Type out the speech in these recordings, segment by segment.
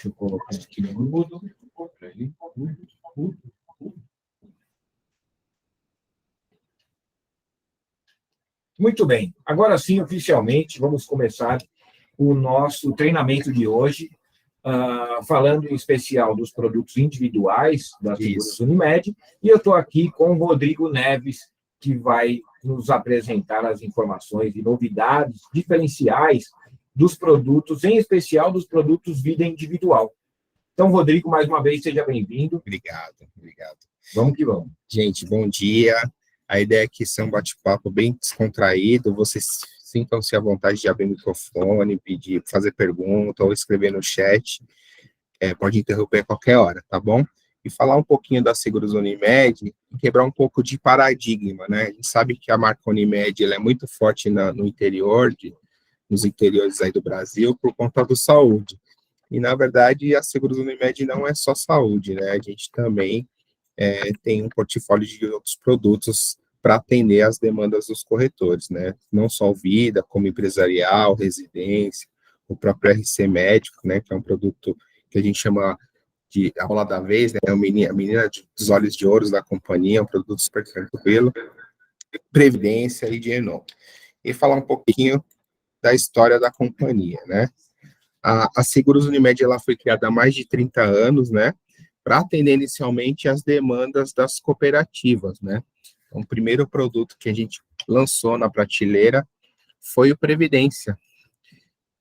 Deixa eu colocar aqui no mudo. Muito bem. Agora sim, oficialmente, vamos começar o nosso treinamento de hoje, falando em especial dos produtos individuais da Seguros Unimed. E eu estou aqui com o Rodrigo Neves, que vai nos apresentar as informações e novidades diferenciais dos produtos, em especial dos produtos vida individual. Então, Rodrigo, mais uma vez, seja bem-vindo. Obrigado. Vamos que vamos. Gente, bom dia. A ideia aqui é um bate-papo bem descontraído. Vocês sintam-se à vontade de abrir o microfone, pedir, fazer pergunta ou escrever no chat. Pode interromper a qualquer hora, tá bom? E falar um pouquinho da Seguros Unimed e quebrar um pouco de paradigma, né? A gente sabe que a marca Unimed ela é muito forte no interior, nos interiores aí do Brasil, por conta do saúde. E, na verdade, a Seguros Unimed não é só saúde, né? A gente também tem um portfólio de outros produtos para atender as demandas dos corretores, né? Não só o vida, como empresarial, residência, o próprio RC médico, né? Que é um produto que a gente chama de a bola da vez, né? A menina dos olhos de ouro da companhia, um produto super tranquilo, previdência e de Enon. E falar um pouquinho da história da companhia, né? A Seguros Unimed ela foi criada há mais de 30 anos, né? Para atender inicialmente as demandas das cooperativas, né? Então, o primeiro produto que a gente lançou na prateleira foi o Previdência.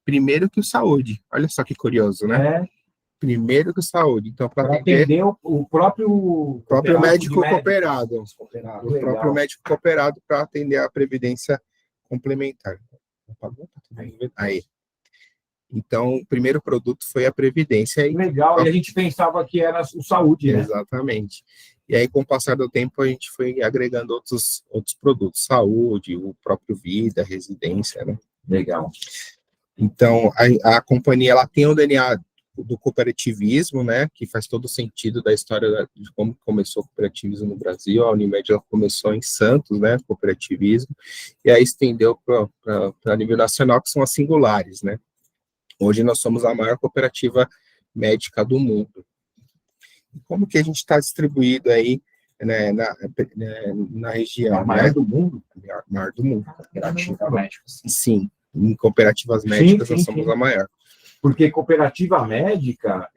Primeiro que o Saúde. Olha só que curioso, né? Primeiro que o Saúde. Então, para atender o próprio médico cooperado. O próprio médico cooperado para atender a Previdência complementar. Aí. Então, o primeiro produto foi a Previdência. Legal, e a gente pensava que era o Saúde, né? Exatamente. E aí, com o passar do tempo, a gente foi agregando outros produtos. Saúde, o próprio Vida, Residência, né? Legal. Então, a companhia, ela tem o DNA do cooperativismo, né? Que faz todo sentido da história de como começou o cooperativismo no Brasil. A Unimed, ela começou em Santos, né? Cooperativismo. E aí estendeu para nível nacional, que são as singulares, né? Hoje nós somos a maior cooperativa médica do mundo. E como que a gente está distribuído aí, né, na região? A maior do mundo? A maior do mundo. Cooperativa médica. Sim, em cooperativas médicas nós somos a maior. Porque cooperativa médica,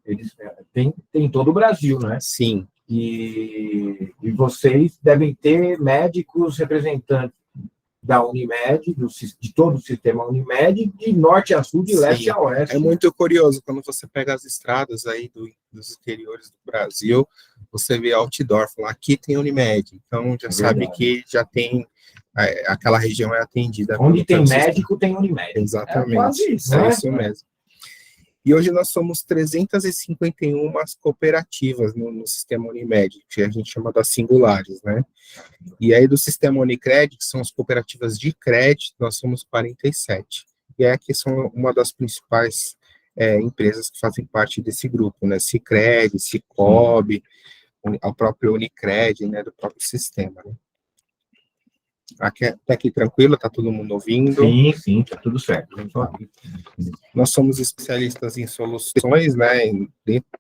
eles tem todo o Brasil, né? Sim. E vocês devem ter médicos representantes da Unimed, de todo o sistema Unimed, de norte a sul, de leste a oeste. É muito curioso, quando você pega as estradas aí dos interiores do Brasil, você vê outdoor, falar, aqui tem Unimed, então já sabe que já tem, aquela região é atendida. Onde tem médico, tem Unimed. Exatamente, é quase isso, né? Isso mesmo. E hoje nós somos 351 cooperativas no sistema Unimed, que a gente chama das singulares, né? E aí do sistema Unicred, que são as cooperativas de crédito, nós somos 47. E aqui são uma das principais empresas que fazem parte desse grupo, né? Sicredi, Sicobi, o próprio Unicred, né? Do próprio sistema, né? Tá aqui tranquilo? Tá todo mundo ouvindo? Sim, tá tudo certo. Nós somos especialistas em soluções, né,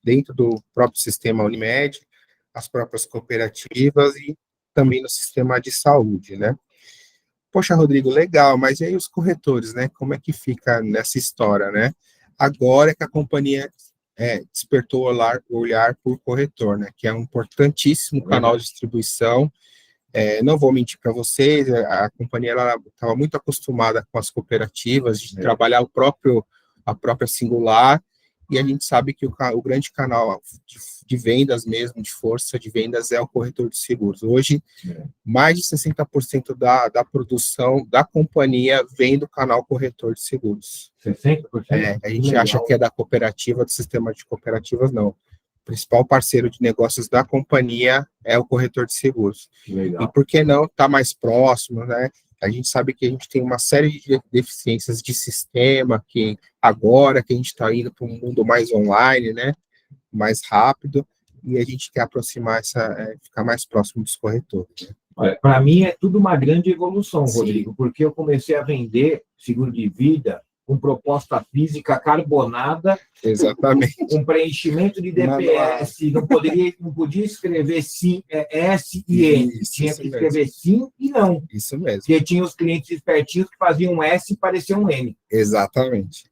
dentro do próprio sistema Unimed, as próprias cooperativas e também no sistema de saúde, né. Poxa, Rodrigo, legal, mas e aí os corretores, né, como é que fica nessa história, né? Agora que a companhia despertou o olhar por corretor, né, que é um importantíssimo canal de distribuição. Não vou mentir para vocês, a companhia estava muito acostumada com as cooperativas, de trabalhar a própria singular, e a gente sabe que o grande canal de vendas mesmo, de força de vendas, é o corretor de seguros. Hoje, mais de 60% da produção da companhia vem do canal corretor de seguros. 60%? A gente acha que é da cooperativa, do sistema de cooperativas, não. O principal parceiro de negócios da companhia é o corretor de seguros. Legal. E por que não estar mais próximo, né? A gente sabe que a gente tem uma série de deficiências de sistema, que agora que a gente está indo para um mundo mais online, né? Mais rápido, e a gente quer aproximar ficar mais próximo dos corretores. Né? Para mim é tudo uma grande evolução, Rodrigo, porque eu comecei a vender seguro de vida com proposta física carbonada, Exatamente. com preenchimento de DPS, não podia escrever sim, S e N, tinha que escrever sim e não. Isso mesmo. Porque tinha os clientes espertinhos que faziam um S e parecia um N. Exatamente.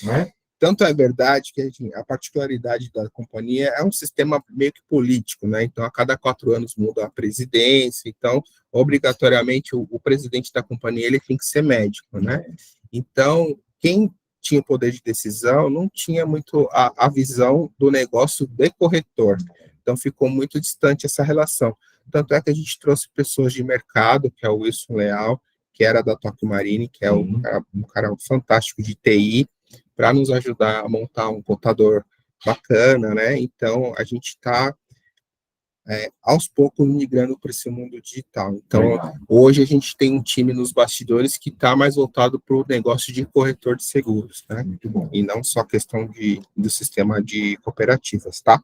Não é? Tanto é verdade que a particularidade da companhia é um sistema meio que político, né? Então, a cada 4 anos muda a presidência, então, obrigatoriamente, o presidente da companhia ele tem que ser médico, né? Então, quem tinha o poder de decisão não tinha muito a visão do negócio de corretor. Então, ficou muito distante essa relação. Tanto é que a gente trouxe pessoas de mercado, que é o Wilson Leal, que era da Tokyo Marine, que é um cara fantástico de TI, para nos ajudar a montar um contador bacana, né? Então, a gente está, aos poucos, migrando para esse mundo digital. Então, hoje a gente tem um time nos bastidores que está mais voltado para o negócio de corretor de seguros, né? Muito bom. E não só questão do sistema de cooperativas, tá?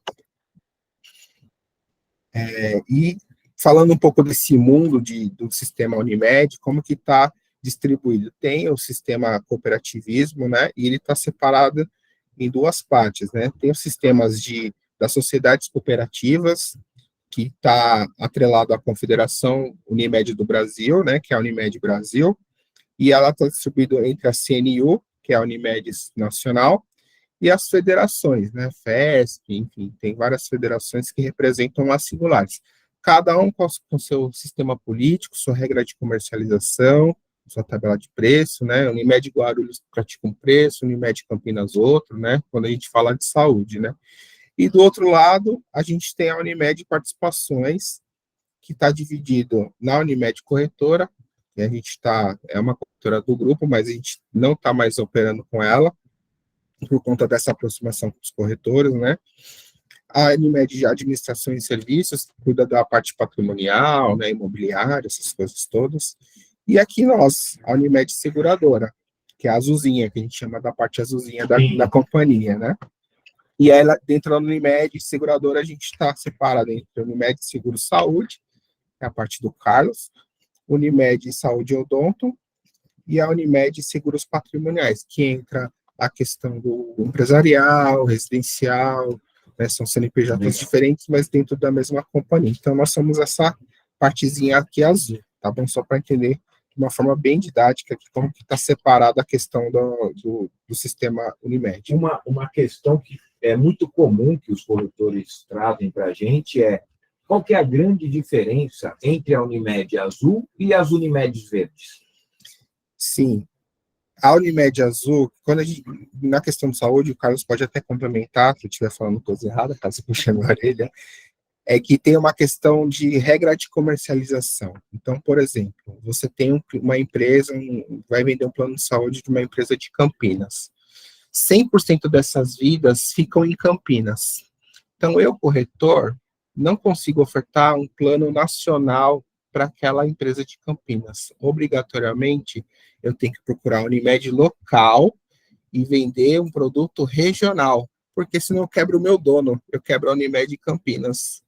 E falando um pouco desse mundo do sistema Unimed, como que está distribuído? Tem o sistema cooperativismo, né? E ele está separado em 2 partes, né? Tem os sistemas das sociedades cooperativas, que está atrelado à Confederação Unimed do Brasil, né? Que é a Unimed Brasil, e ela está distribuída entre a CNU, que é a Unimed Nacional, e as federações, né? FESP, enfim, tem várias federações que representam as singulares. Cada um com seu sistema político, sua regra de comercialização, sua tabela de preço, né? Unimed Guarulhos pratica um preço, Unimed Campinas outro, né? Quando a gente fala de saúde, né? E do outro lado, a gente tem a Unimed Participações, que está dividido na Unimed Corretora, que a gente é uma corretora do grupo, mas a gente não está mais operando com ela, por conta dessa aproximação com os corretores, né? A Unimed de Administração e Serviços cuida da parte patrimonial, né, imobiliária, essas coisas todas. E aqui nós, a Unimed Seguradora, que é a azulzinha, que a gente chama da parte azulzinha da companhia, né? E ela, dentro da Unimed Seguradora, a gente está separado entre a Unimed Seguro Saúde, que é a parte do Carlos, Unimed Saúde Odonto, e a Unimed Seguros Patrimoniais, que entra a questão do empresarial, residencial, né, são CNPJs diferentes, mas dentro da mesma companhia. Então, nós somos essa partezinha aqui azul, tá bom? Só para entender de uma forma bem didática aqui, como que está separada a questão do sistema Unimed. Uma questão que é muito comum que os corretores trazem para a gente é qual que é a grande diferença entre a Unimed azul e as Unimedes verdes? Sim. A Unimed Azul, na questão de saúde, o Carlos pode até complementar, se eu estiver falando coisa errada, caso puxando a orelha, é que tem uma questão de regra de comercialização. Então, por exemplo, você tem uma empresa, vai vender um plano de saúde de uma empresa de Campinas. 100% dessas vidas ficam em Campinas. Então, eu, corretor, não consigo ofertar um plano nacional para aquela empresa de Campinas. Obrigatoriamente, eu tenho que procurar a Unimed local e vender um produto regional, porque senão eu quebro o meu dono, eu quebro a Unimed Campinas.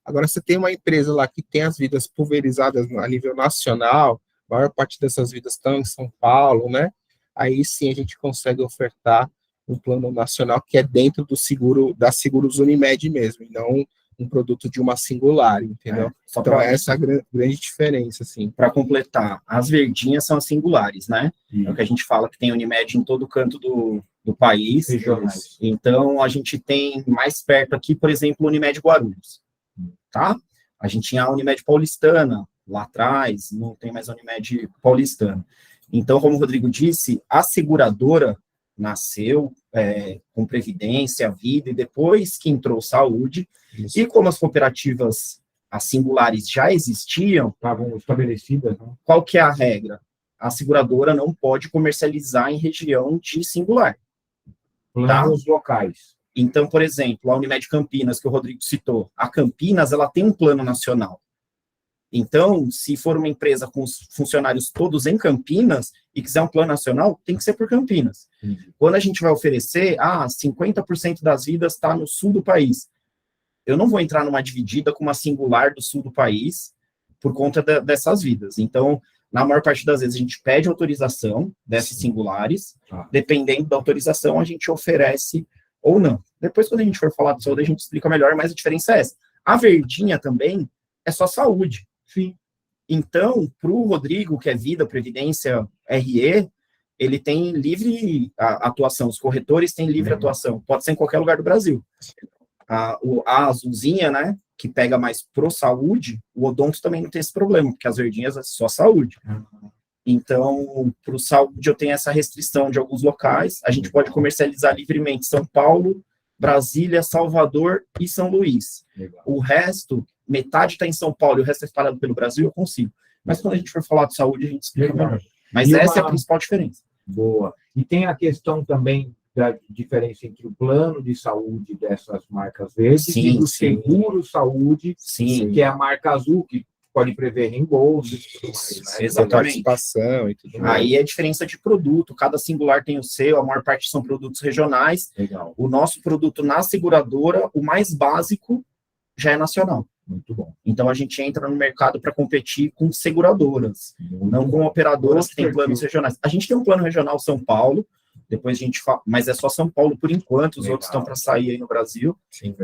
Agora, você tem uma empresa lá que tem as vidas pulverizadas a nível nacional, a maior parte dessas vidas estão em São Paulo, né? Aí sim a gente consegue ofertar um plano nacional que é dentro do seguro, da Seguros Unimed mesmo, e não um produto de uma singular, entendeu? Então, essa é a grande diferença, assim. Para completar, as verdinhas são as singulares, né? É o que a gente fala que tem Unimed em todo canto do país. Regionais. Então, a gente tem mais perto aqui, por exemplo, Unimed Guarulhos, tá? A gente tinha a Unimed Paulistana lá atrás, não tem mais a Unimed Paulistana. Então, como o Rodrigo disse, a seguradora nasceu com previdência, vida, e depois que entrou saúde, isso. E como as cooperativas, as singulares, já existiam, estavam estabelecidas, né? Qual que é a regra? A seguradora não pode comercializar em região de singular. Planos locais. Então, por exemplo, a Unimed Campinas, que o Rodrigo citou, a Campinas, ela tem um plano nacional. Então, se for uma empresa com os funcionários todos em Campinas e quiser um plano nacional, tem que ser por Campinas. Quando a gente vai oferecer, 50% das vidas está no sul do país. Eu não vou entrar numa dividida com uma singular do sul do país por conta dessas vidas. Então, Na maior parte das vezes, a gente pede autorização dessas singulares, dependendo da autorização, a gente oferece ou não. Depois, quando a gente for falar de saúde, a gente explica melhor, mas a diferença é essa. A verdinha também é só saúde. Sim. Então, para o Rodrigo, que é vida, previdência, RE, ele tem livre atuação, os corretores têm livre atuação, pode ser em qualquer lugar do Brasil. A azulzinha, né, que pega mais pro saúde, o odonto também não tem esse problema, porque as verdinhas é só saúde. Então, para o saúde, eu tenho essa restrição de alguns locais, a gente pode comercializar livremente São Paulo, Brasília, Salvador e São Luís. Legal. O resto, metade está em São Paulo e o resto é espalhado pelo Brasil, eu consigo. Mas quando a gente for falar de saúde, a gente explica melhor. Mas E essa é a principal diferença. Boa. E tem a questão também da diferença entre o plano de saúde dessas marcas verdes e do seguro saúde, que é a marca azul, que pode prever reembolso. Exatamente. Participação e tudo mais. Aí é diferença de produto, cada singular tem o seu, a maior parte são produtos regionais. Legal. O nosso produto na seguradora, o mais básico, já é nacional. Muito bom. Então a gente entra no mercado para competir com seguradoras, não com operadoras que têm planos regionais. A gente tem um plano regional São Paulo, depois a gente fala, mas é só São Paulo por enquanto, os outros estão para sair aí no Brasil,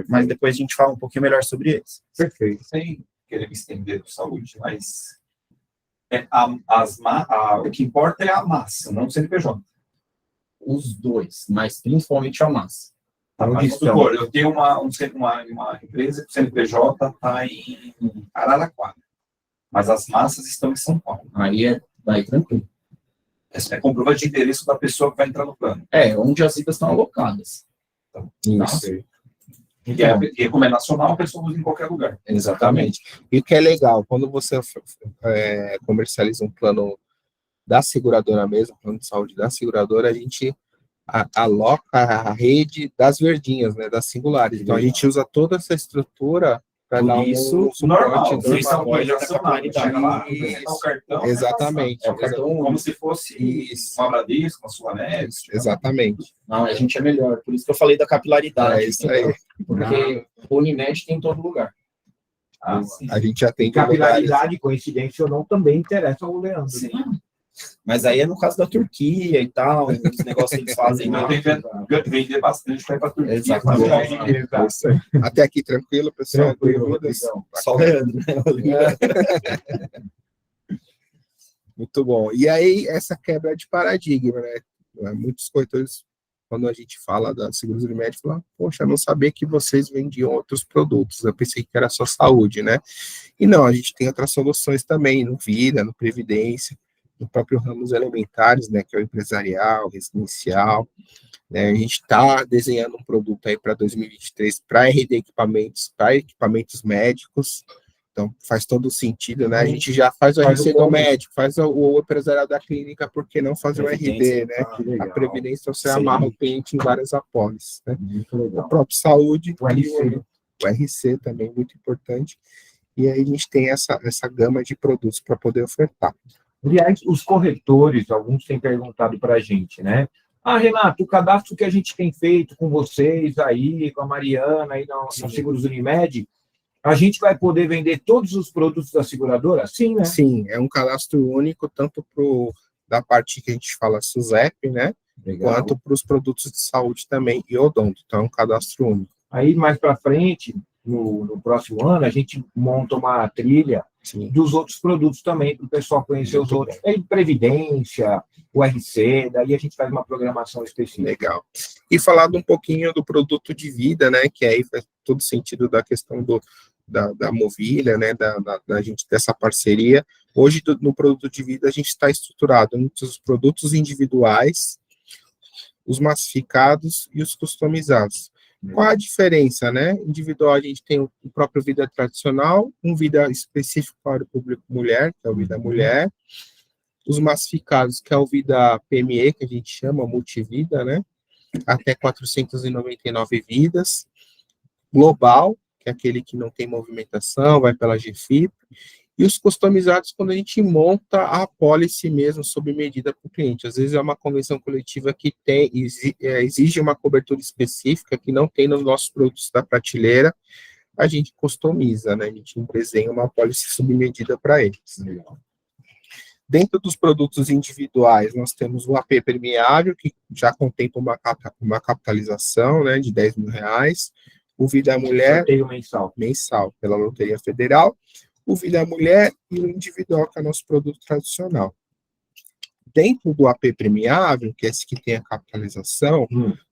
mas depois a gente fala um pouquinho melhor sobre eles. Perfeito. Sem querer me estender do saúde, mas o que importa é a massa, não o CNPJ. Os dois, mas principalmente a massa. Mas, doutor, eu tenho uma empresa que o CNPJ está em Araraquara, mas as massas estão em São Paulo. Aí tranquilo. É comprovante de endereço da pessoa que vai entrar no plano. É, onde as vidas estão alocadas. Isso. E como é nacional, a pessoa usa em qualquer lugar. Exatamente. E o que é legal, quando você comercializa um plano da seguradora mesmo, plano de saúde da seguradora, a gente aloca a rede das verdinhas, né, das singulares. Então, a gente usa toda essa estrutura para dar isso, um normal. suporte. Isso chega lá, apresentar o cartão. Exatamente. É o cartão como se fosse uma Bradesco, uma Sul-América. Exatamente. Não, a gente é melhor. Por isso que eu falei da capilaridade. É isso aí. Porque o Unimed tem em todo lugar. A gente já tem capilaridade, coincidência ou não, também interessa ao Leandro. Sim. Mas aí é no caso da Turquia e tal, os negócios que eles fazem. Eu tenho que vender bastante para ir para a Turquia. Exatamente. Até aqui tranquilo, pessoal. Tranquilo, Só o Leandro. Muito bom. E aí, essa quebra de paradigma, né? Muitos corretores, quando a gente fala da Seguros Unimed, falam, poxa, eu não sabia que vocês vendiam outros produtos, eu pensei que era só saúde, né? E não, a gente tem outras soluções também, no Vida, no Previdência, no próprio ramos elementares, né, que é o empresarial, residencial, né? A gente está desenhando um produto aí para 2023 para RD Equipamentos, para equipamentos médicos, então faz todo sentido, né? A gente já faz o RC do médico, faz o empresarial da clínica, por que não fazer o RD, né? A previdência você amarra o cliente em várias apólices, né? A própria saúde, o RC também muito importante, e aí a gente tem essa gama de produtos para poder ofertar. Aliás, os corretores, alguns têm perguntado para a gente, né? Renato, o cadastro que a gente tem feito com vocês aí, com a Mariana, aí na Seguros Unimed, a gente vai poder vender todos os produtos da seguradora? Sim, né? Sim, é um cadastro único, tanto da parte que a gente fala SUSEP, né? Legal. Quanto para os produtos de saúde também e odonto. Então, é um cadastro único. Aí, mais para frente, no próximo ano, a gente monta uma trilha dos outros produtos também, para o pessoal conhecer os outros. Previdência, o RC, daí a gente faz uma programação específica. Legal. E falado um pouquinho do produto de vida, né, que aí faz todo sentido da questão da Movida, né, da gente dessa parceria. Hoje, no produto de vida, a gente está estruturado entre os produtos individuais, os massificados e os customizados. Qual a diferença, né? Individual, a gente tem o próprio Vida tradicional, um Vida específico para o público mulher, que é o Vida Mulher, os massificados, que é o Vida PME, que a gente chama Multivida, né? Até 499 vidas, global, que é aquele que não tem movimentação, vai pela GFIP, e os customizados, quando a gente monta a apólice mesmo, sob medida para o cliente. Às vezes é uma convenção coletiva que exige uma cobertura específica, que não tem nos nossos produtos da prateleira, a gente customiza, né? A gente desenha uma apólice sob medida para eles. Dentro dos produtos individuais, nós temos o AP permeável, que já contempla uma capitalização, né, de R$10.000. O Vida Mulher, sorteio mensal, pela Loteria Federal. O Vida Mulher e o individual, que é nosso produto tradicional. Dentro do AP premiável, que é esse que tem a capitalização,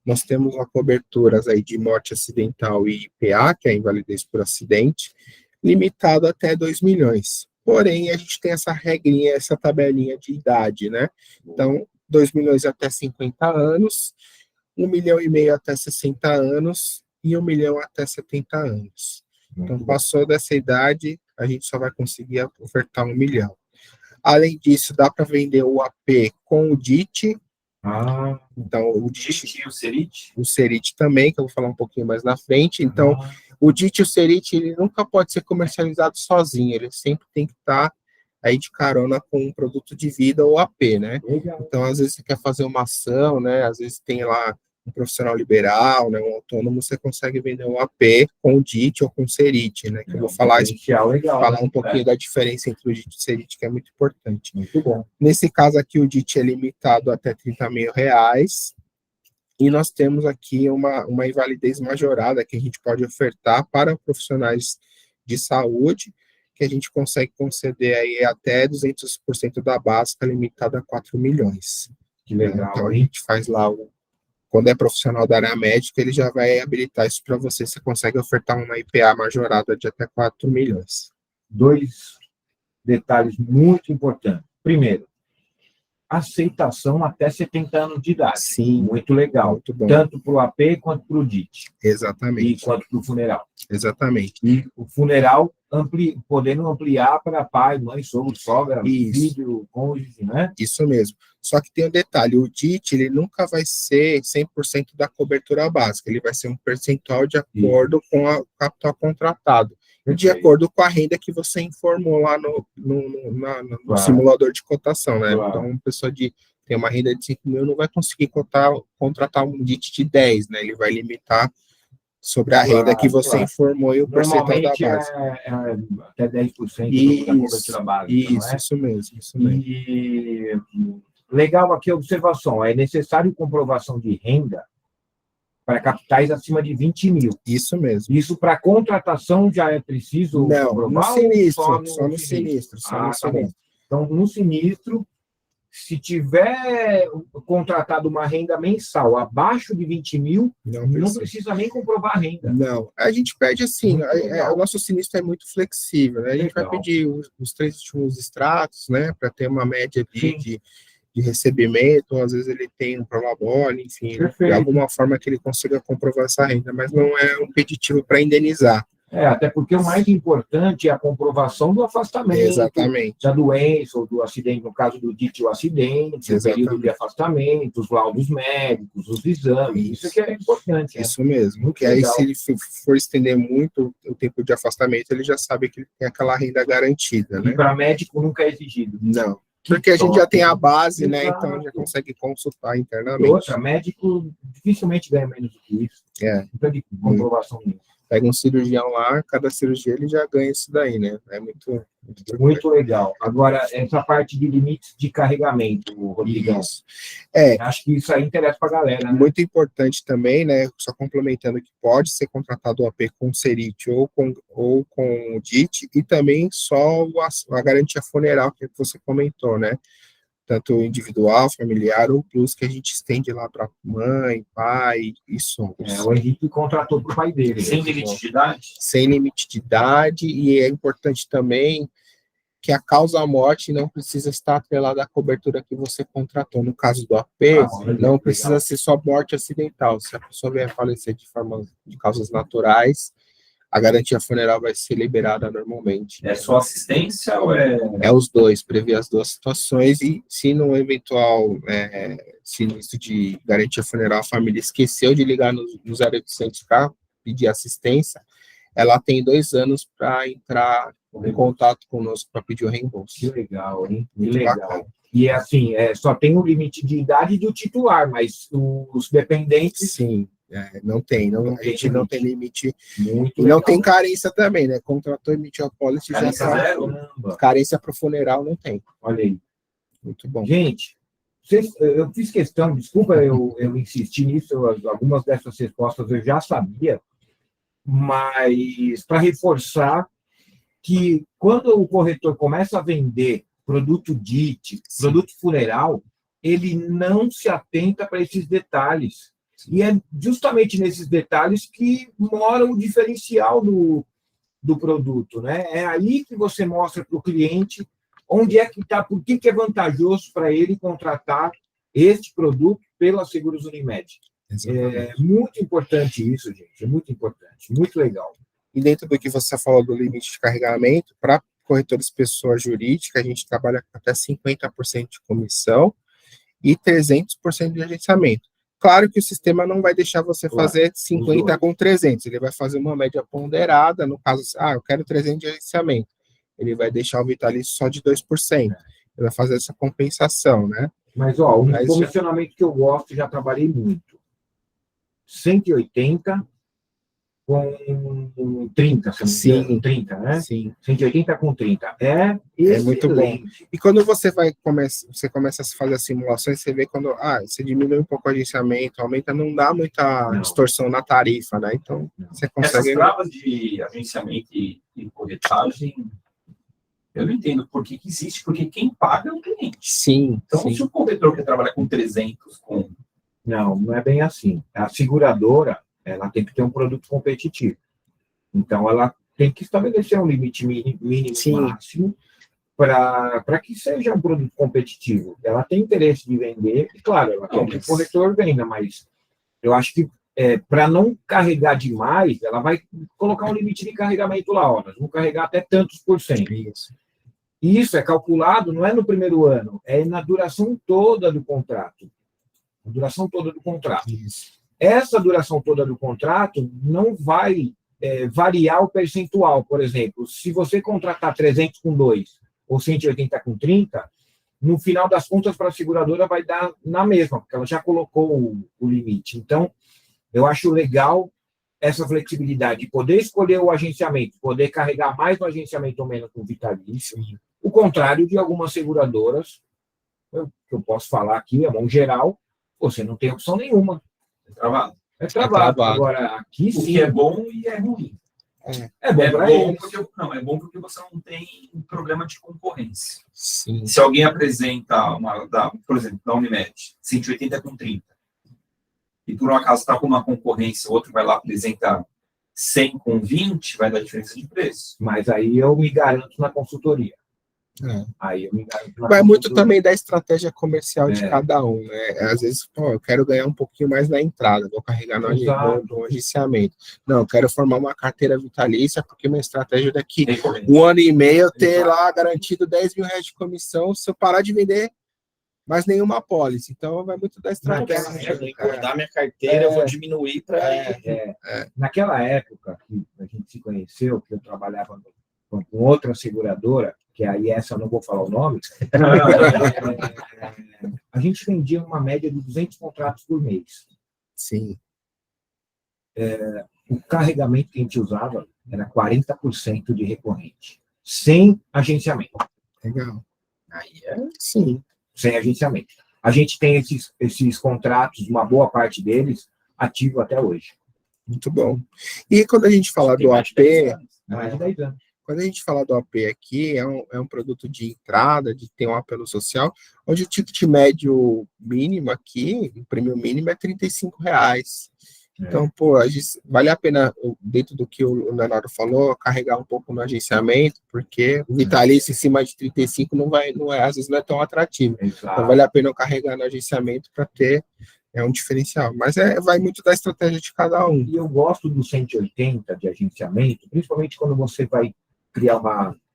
nós temos coberturas aí de morte acidental e IPA, que é a invalidez por acidente, limitado até 2 milhões. Porém, a gente tem essa regrinha, essa tabelinha de idade, né? Então, 2 milhões até 50 anos, 1,5 milhão até 60 anos e 1 milhão até 70 anos. Então, passou dessa idade, a gente só vai conseguir ofertar 1 milhão. Além disso, dá para vender o AP com o DIT. Então, o DIT e o Serit? O Serit também, que eu vou falar um pouquinho mais na frente. Então, o DIT e o Serit, ele nunca pode ser comercializado sozinho, ele sempre tem que estar aí de carona com um produto de vida ou AP, né? Legal. Então, às vezes você quer fazer uma ação, né? Às vezes tem lá um profissional liberal, né? Um autônomo, você consegue vender um AP com o DIT ou com o Serit, né? Que eu vou falar um pouquinho da diferença entre o DIT e o Serit, que é muito importante. Muito bom. Nesse caso aqui, o DIT é limitado até R$30.000. E nós temos aqui uma invalidez majorada que a gente pode ofertar para profissionais de saúde, que a gente consegue conceder aí até 200% da básica, limitada a 4 milhões. Que legal. Então, a gente faz lá, quando é profissional da área médica, ele já vai habilitar isso para você. Você consegue ofertar uma IPA majorada de até 4 milhões. 2 detalhes muito importantes. Primeiro, aceitação até 70 anos de idade. Sim. Muito legal. Muito bom. Tanto para o AP quanto para o DIT. Exatamente. E quanto para o funeral. Exatamente. E o funeral podendo ampliar para pai, mãe, sogro, sogra, filho, cônjuge, né? Isso mesmo. Só que tem um detalhe, o DIT, ele nunca vai ser 100% da cobertura básica, ele vai ser um percentual de acordo com o capital contratado. De acordo com a renda que você informou lá no simulador de cotação, né? Claro. Então, uma pessoa tem uma renda de 5 mil não vai conseguir contratar um DIT de 10, né? Ele vai limitar sobre a renda que você informou e o percentual da base. Até 10% da cobertura básica, não é? Isso mesmo. E legal aqui a observação, é necessário comprovação de renda para capitais acima de 20 mil. Isso mesmo. Isso para contratação já é preciso comprovar? Não, só no sinistro. Então, no sinistro, se tiver contratado uma renda mensal abaixo de 20 mil, não precisa nem comprovar a renda. Não, a gente pede assim, o nosso sinistro é muito flexível, né? A gente vai pedir os 3 últimos extratos, né, para ter uma média de recebimento, às vezes ele tem um prolabore, enfim, de alguma forma que ele consiga comprovar essa renda, mas não é um peditivo para indenizar. Até porque o mais importante é a comprovação do afastamento, exatamente, da doença ou do acidente, no caso do DIT, o acidente, exatamente, o período de afastamento, os laudos médicos, os exames, isso que é importante. Isso mesmo, porque aí se ele for estender muito o tempo de afastamento, ele já sabe que ele tem aquela renda garantida, né? E para médico nunca é exigido. Não. Porque a gente já tem a base, né? Então já consegue consultar internamente. Outra, médico dificilmente ganha menos do que isso. Não tem comprovação nisso. Pega um cirurgião lá, cada cirurgia ele já ganha isso daí, né? É muito legal. Agora, essa parte de limites de carregamento, Rodrigão. Acho que isso aí interessa para a galera, né? Muito importante também, né? Só complementando que pode ser contratado o AP com Serit ou com o DIT, e também só a garantia funeral que você comentou, né? Tanto individual, familiar ou plus, que a gente estende lá para mãe, pai e sogros. O Henrique contratou para o pai dele. Sem limite de idade? Sem limite de idade, e é importante também que a causa-morte não precisa estar atrelada à cobertura que você contratou. No caso do AP, não precisa ser só morte acidental. Se a pessoa vier falecer de causas naturais, a garantia funeral vai ser liberada normalmente. É só assistência ou é... É os dois, prevê as duas situações, e se no eventual sinistro de garantia funeral a família esqueceu de ligar no 0800K, pedir assistência, ela tem 2 anos para entrar em contato conosco para pedir o reembolso. Que legal, hein? Que legal. Bacana. E assim, só tem o limite de idade do titular, mas os dependentes... Sim. Não tem, a gente não tem limite. Muito e não tem carência também, né? Contratou, emitiu a pólice, já sabe. Zero. Carência para o funeral não tem. Olha aí. Muito bom. Gente, eu fiz questão, desculpa eu insistir nisso, algumas dessas respostas eu já sabia, mas para reforçar que quando o corretor começa a vender produto DIT, produto funeral, ele não se atenta para esses detalhes. E é justamente nesses detalhes que mora o diferencial do produto, né? É aí que você mostra para o cliente onde é que está, por que é vantajoso para ele contratar este produto pela Seguros Unimed. É muito importante isso, gente, é muito importante, muito legal. E dentro do que você falou do limite de carregamento, para corretores pessoa jurídica, a gente trabalha com até 50% de comissão e 300% de agenciamento. Claro que o sistema não vai deixar você fazer 50 com 300, ele vai fazer uma média ponderada, no caso, eu quero 300 de agenciamento, ele vai deixar o vitalício só de 2%, ele vai fazer essa compensação, né? Mas, o comissionamento que eu gosto, já trabalhei muito, 180 com 30, sim, 30, né? Sim. 180 com 30. É muito bom. E quando você começa a fazer as simulações, você vê quando você diminui um pouco o agenciamento, aumenta, não dá muita distorção na tarifa, né? Então, você consegue... Essas travas de agenciamento e corretagem, eu não entendo por que existe, porque quem paga é o cliente. Sim. Então, sim. Se o corretor quer trabalhar com 300, Não é bem assim. A seguradora, ela tem que ter um produto competitivo. Então, ela tem que estabelecer um limite mínimo máximo para que seja um produto competitivo. Ela tem interesse de vender, e claro, ela quer que o corretor venda, mas eu acho que para não carregar demais, ela vai colocar um limite de carregamento lá, nós vamos carregar até tantos %. Isso é calculado, não é no primeiro ano, é na duração toda do contrato. A duração toda do contrato. Essa duração toda do contrato não vai variar o percentual. Por exemplo, se você contratar 300 com 2 ou 180 com 30, no final das contas, para a seguradora vai dar na mesma, porque ela já colocou o limite. Então, eu acho legal essa flexibilidade de poder escolher o agenciamento, poder carregar mais no agenciamento ou menos no vitalício. O contrário de algumas seguradoras, que eu posso falar aqui, a mão geral, você não tem opção nenhuma. É travado. Agora, aqui sim. O que é bom e é ruim. É bom para eles. É bom porque você não tem problema de concorrência. Sim. Se alguém apresenta, por exemplo, da Unimed, 180 com 30, e por um acaso está com uma concorrência, o outro vai lá apresentar 100 com 20, vai dar diferença de preço. Mas aí eu me garanto na consultoria. Aí eu me garanto na Vai consultoria. muito também da estratégia comercial de cada um, né? Às vezes, eu quero ganhar um pouquinho mais na entrada, vou carregar no agenciamento. Não, eu quero formar uma carteira vitalícia, porque minha estratégia daqui 1 ano e meio eu ter lá garantido 10 mil reais de comissão, se eu parar de vender mais nenhuma apólice. Então, vai muito da estratégia. Se eu engordar minha carteira, eu vou diminuir para... Naquela época que a gente se conheceu, que eu trabalhava com outra seguradora, que aí essa eu não vou falar o nome, a gente vendia uma média de 200 contratos por mês. Sim. O carregamento que a gente usava era 40% de recorrente, sem agenciamento. Legal. Aí sim. Sem agenciamento. A gente tem esses contratos, uma boa parte deles, ativo até hoje. Muito bom. E quando a gente fala do AP... Mais de 10 anos. Quando a gente fala do AP aqui, é um produto de entrada, de ter um apelo social, onde o ticket médio mínimo aqui, o prêmio mínimo é R$35. Então, vale a pena, dentro do que o Leonardo falou, carregar um pouco no agenciamento, porque o vitalício em cima de 35 às vezes não é tão atrativo. Exato. Então, vale a pena eu carregar no agenciamento para ter um diferencial. Mas vai muito da estratégia de cada um. E eu gosto do 180 de agenciamento, principalmente quando você vai criar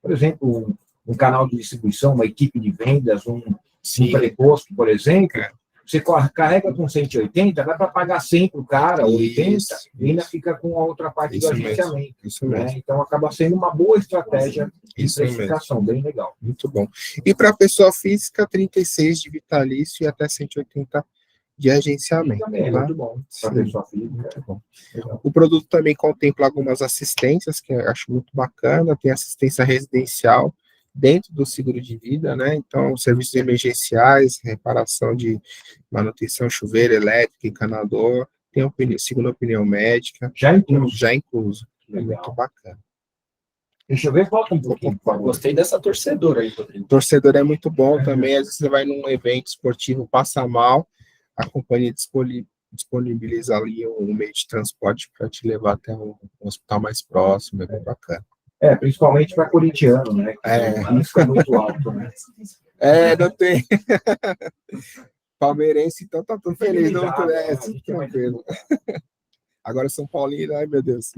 por exemplo, um canal de distribuição, uma equipe de vendas, um teleposto, por exemplo. Você carrega com 180, dá para pagar 100 para o cara, 80, e ainda fica com a outra parte do agenciamento. Isso mesmo. Então, acaba sendo uma boa estratégia de precificação, bem legal. Muito bom. E para a pessoa física, 36 de vitalício e até 180 de agenciamento. Também é muito bom. Para a pessoa física, é bom. Legal. O produto também contempla algumas assistências, que eu acho muito bacana. Tem assistência residencial, dentro do seguro de vida, né? Então, serviços emergenciais, reparação de manutenção, chuveiro, elétrico, encanador, tem segunda opinião médica, Já incluso. já incluso. É Legal. muito bacana. Deixa eu ver, volta um pouquinho, por favor. Gostei dessa torcedora aí, Rodrigo. Torcedor é muito bom também, às vezes você vai num evento esportivo, passa mal, a companhia disponibiliza ali um meio de transporte para te levar até um hospital mais próximo, é bem bacana. Principalmente para corintiano, né? O risco é muito alto, né? Não tem. Palmeirense, então tá tudo feliz, não tudo tranquilo. Agora São Paulino, ai meu Deus.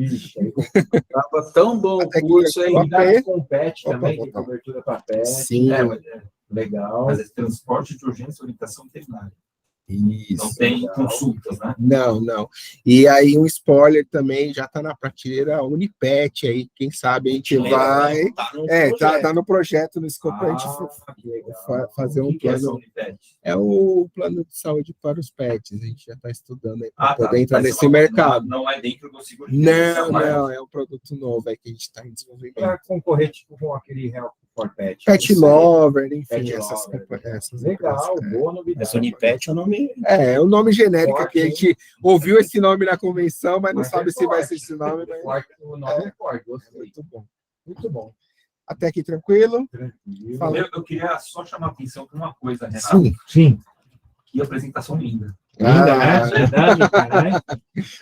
Tava tão bom o curso aí. Unidade com PET também, tem cobertura para PET. Sim. Legal. Mas esse transporte de urgência e orientação veterinária. Isso. Não tem consultas, né? Não. E aí um spoiler também, já tá na prateleira Unipet aí, quem sabe a gente vai... Tá no projeto, no escopo, a gente fazer um plano. É o plano de saúde para os pets, a gente já está estudando aí para poder entrar nesse mercado. Não é dentro do seguro. Não, é um produto novo aí que a gente está em desenvolvimento. Para concorrer tipo, com aquele Health for Pet. Pet Lover, enfim, essas legal, boa novidade. Mas Unipet é o nome... É o nome genérico forte, que a gente ouviu esse nome na convenção, mas não sabe se vai ser esse nome. Mas... O nome é forte, muito bom. Muito bom. Até aqui tranquilo? Eu queria só chamar a atenção para uma coisa, Renato. Sim. Que apresentação linda. Linda, né? Verdade,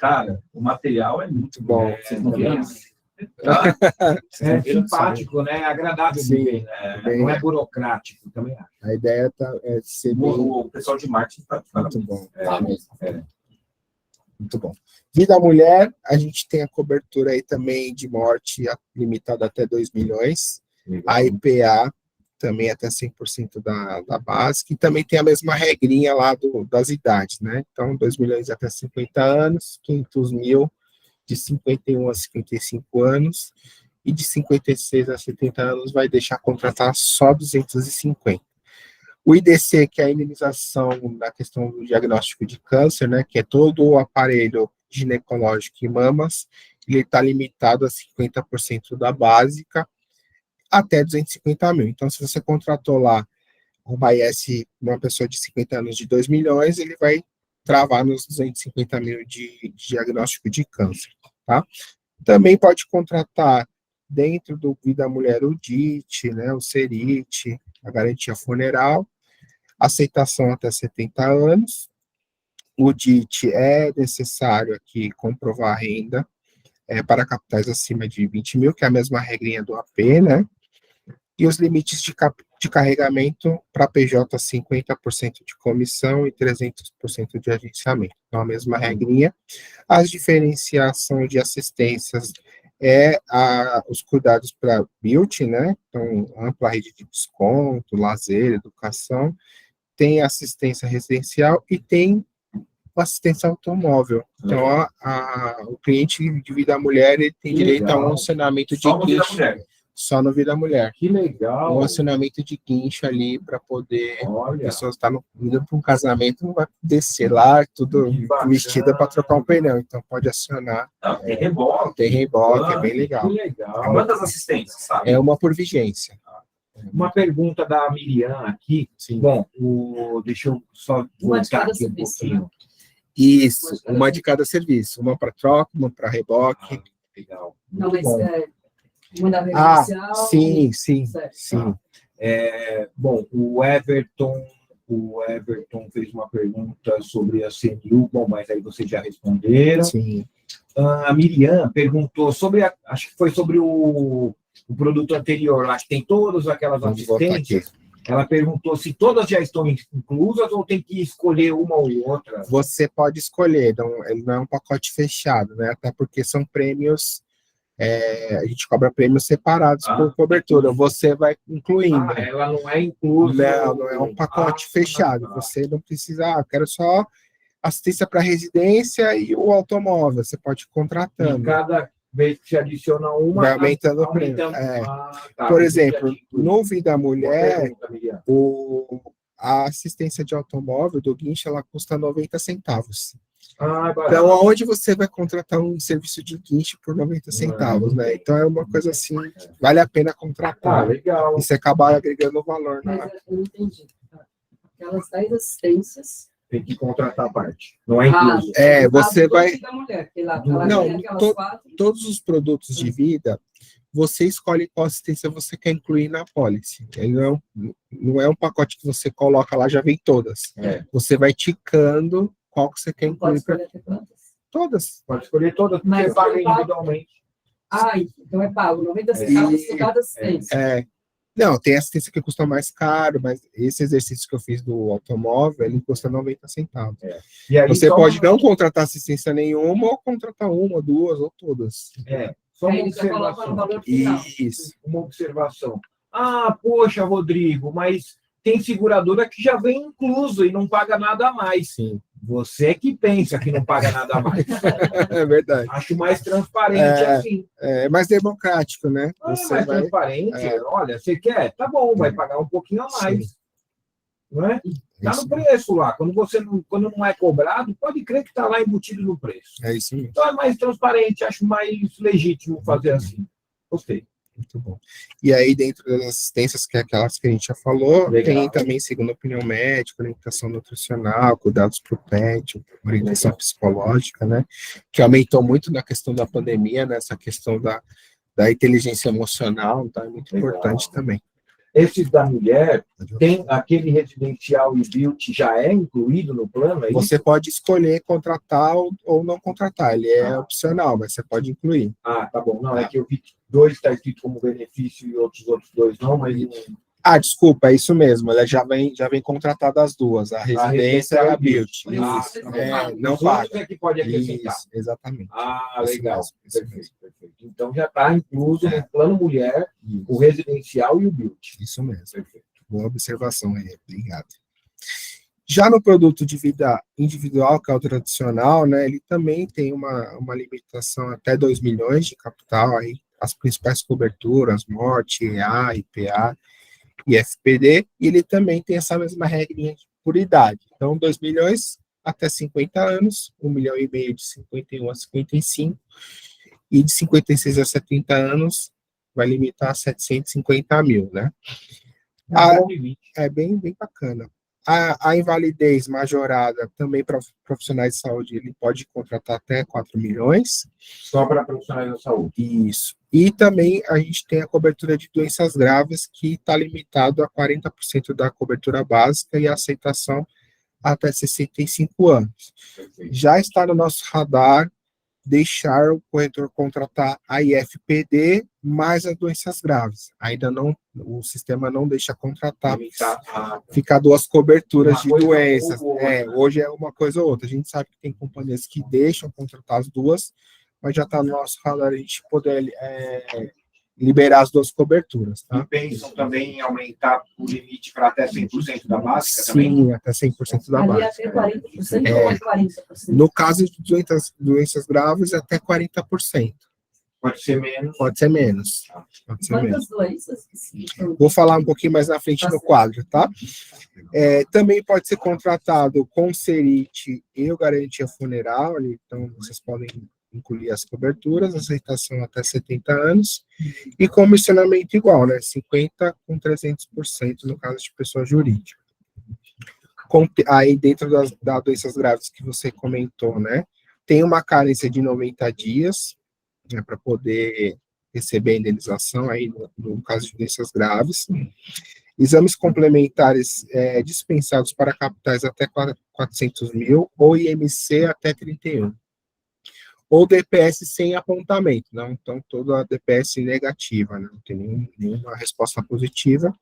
cara, o material é muito bom. Vocês não viram? É simpático, né? Agradável de ver, né? Não é burocrático, também acho. A ideia é ser bem... O pessoal de marketing está muito bom. Muito bom. Vida mulher, a gente tem a cobertura aí também de morte limitada até 2 milhões. A IPA também até 100% da básica. E também tem a mesma regrinha lá das idades, né? Então, 2 milhões até 50 anos, 500 mil de 51 a 55 anos, e de 56 a 70 anos vai deixar contratar só 250. O IDC, que é a indenização na questão do diagnóstico de câncer, né, que é todo o aparelho ginecológico e mamas, ele está limitado a 50% da básica até 250 mil. Então, se você contratou lá uma IS, uma pessoa de 50 anos de 2 milhões, ele vai travar nos 250 mil de diagnóstico de câncer, tá? Também pode contratar dentro do Vida Mulher o DIT, né, o CERIT, a garantia funeral, aceitação até 70 anos. O DIT é necessário aqui comprovar a renda para capitais acima de 20 mil, que é a mesma regrinha do AP, né? E os limites de carregamento para PJ, 50% de comissão e 300% de agenciamento. Então, a mesma regrinha. As diferenciação de assistências os cuidados para beauty, né? Então, ampla rede de desconto, lazer, educação. Tem assistência residencial e tem assistência automóvel. Então, o cliente de Vida Mulher ele tem direito a um acionamento de guincho. Só no Vida Mulher. Que legal. Um acionamento de guincho ali para poder... A pessoa está indo para um casamento, não vai descer lá, tudo vestida para trocar um pneu. Então, pode acionar. Tem reboque. Tem reboque, é bem legal. Que legal. Quantas assistências, sabe? É uma por vigência. Uma pergunta da Miriam aqui. Sim. Bom, deixa eu só voltar aqui um pouquinho. Isso, uma de cada serviço. Uma para troca, uma para reboque. Legal. Não, mas uma da residencial. Sim. Bom, o Everton fez uma pergunta sobre a CNU, bom, mas aí vocês já responderam. Sim. A Miriam perguntou sobre, acho que foi sobre o produto anterior, acho que tem todas aquelas assistências. Ela perguntou se todas já estão inclusas ou tem que escolher uma ou outra. Você pode escolher, ele não é um pacote fechado, né? Até porque são prêmios, a gente cobra prêmios separados por cobertura. Você vai incluindo. Ela não é inclusa. Não é um pacote fechado. Você não precisa, quero só assistência para residência e o automóvel. Você pode ir contratando. E cada vez que se adiciona uma, vai aumentando o prêmio. Por exemplo, no Vida Mulher, a assistência de automóvel do guincho, ela custa 90 centavos. barato. Então, aonde você vai contratar um serviço de guincho por 90 centavos, né? Então, é uma coisa assim, vale a pena contratar. Legal. E você acaba agregando valor, Mas né? eu não entendi. Aquelas 10 assistências. Tem que contratar a parte. Não é incluso. Você vai... Da mulher, porque lá, Não, ela tem aquelas 4. Todos os produtos de vida, você escolhe qual assistência você quer incluir na pólice. Ele não é um pacote que você coloca lá, já vem todas. Você vai ticando qual que você quer Pode incluir. escolher quantas? Todas. Pode escolher todas, Mas você paga eu pago. individualmente. Então é pago, 90 centavos por cada assistência. Não, tem assistência que custa mais caro, mas esse exercício que eu fiz do automóvel, ele custa 90 centavos. E aí, Você pode não contratar assistência nenhuma, ou contratar uma, duas, ou todas. Só uma Aí já coloca no observação. valor final. Isso. Uma observação. Poxa, Rodrigo, mas tem seguradora que já vem incluso e não paga nada a mais. Sim. Você que pensa que não paga nada a mais. É verdade. Acho mais transparente assim. É mais democrático, né? Mais transparente. Olha, você quer? Tá bom, vai pagar um pouquinho a mais. Sim. Não é? Está no preço lá. Quando não é cobrado, pode crer que está lá embutido no preço. É isso mesmo. Então é mais transparente, acho mais legítimo fazer assim. Gostei. Muito bom. E aí, dentro das assistências, que é aquelas que a gente já falou, Legal. tem também segunda opinião médica, orientação nutricional, cuidados para o pet, orientação psicológica, né? Que aumentou muito na questão da pandemia, nessa questão da inteligência emocional, então é muito importante também. Esse da mulher, tem aquele residencial e built já é incluído no plano? É Você pode escolher contratar ou não contratar, ele é opcional, mas você pode incluir. Tá bom. Não, é que eu vi que 2 está escrito como benefício e outros 2 não, mas... Desculpa, é isso mesmo, ela já vem contratada as duas, a residência e a built. Não paga. É que pode acrescentar. Isso, exatamente. Legal. Isso mesmo. Perfeito. Então já está incluso no plano mulher, o residencial e o built. Isso mesmo. Perfeito. Boa observação aí, obrigado. Já no produto de vida individual, que é o tradicional, né, ele também tem uma limitação até 2 milhões de capital, aí as principais coberturas, morte, EA, IPA e FPD, e ele também tem essa mesma regrinha por idade. Então, 2 milhões até 50 anos, 1,5 milhão de 51 a 55, e de 56 a 70 anos vai limitar a 750 mil, né? É bem bacana. A invalidez majorada também para profissionais de saúde, ele pode contratar até 4 milhões. Só para profissionais da saúde. Isso. E também a gente tem a cobertura de doenças graves, que está limitado a 40% da cobertura básica e a aceitação até 65 anos. Já está no nosso radar deixar o corretor contratar a IFPD mais as doenças graves. Ainda não, o sistema não deixa contratar, ficar 2 coberturas de doenças. Hoje é uma coisa ou outra. A gente sabe que tem companhias que deixam contratar as 2, mas já está no nosso radar a gente poder liberar as 2 coberturas. Tá? E pensam também em aumentar o limite para até 100% da básica também? Sim, até 100% da básica. Até 40% ou mais 40%? No caso de doenças graves, até 40%. Pode ser menos? Pode ser menos. Quantas doenças? Vou falar um pouquinho mais na frente no quadro, tá? Também pode ser contratado com Serite e o garantia funeral, então vocês podem incluir as coberturas, aceitação até 70 anos, e comissionamento igual, né? 50% com 300% no caso de pessoa jurídica. Aí, dentro das doenças graves que você comentou, né? Tem uma carência de 90 dias, né, para poder receber a indenização, aí no caso de doenças graves. Exames complementares dispensados para capitais até 400 mil, ou IMC até 31. Ou DPS sem apontamento, não? Então, toda a DPS negativa, né? Não tem nenhuma resposta positiva.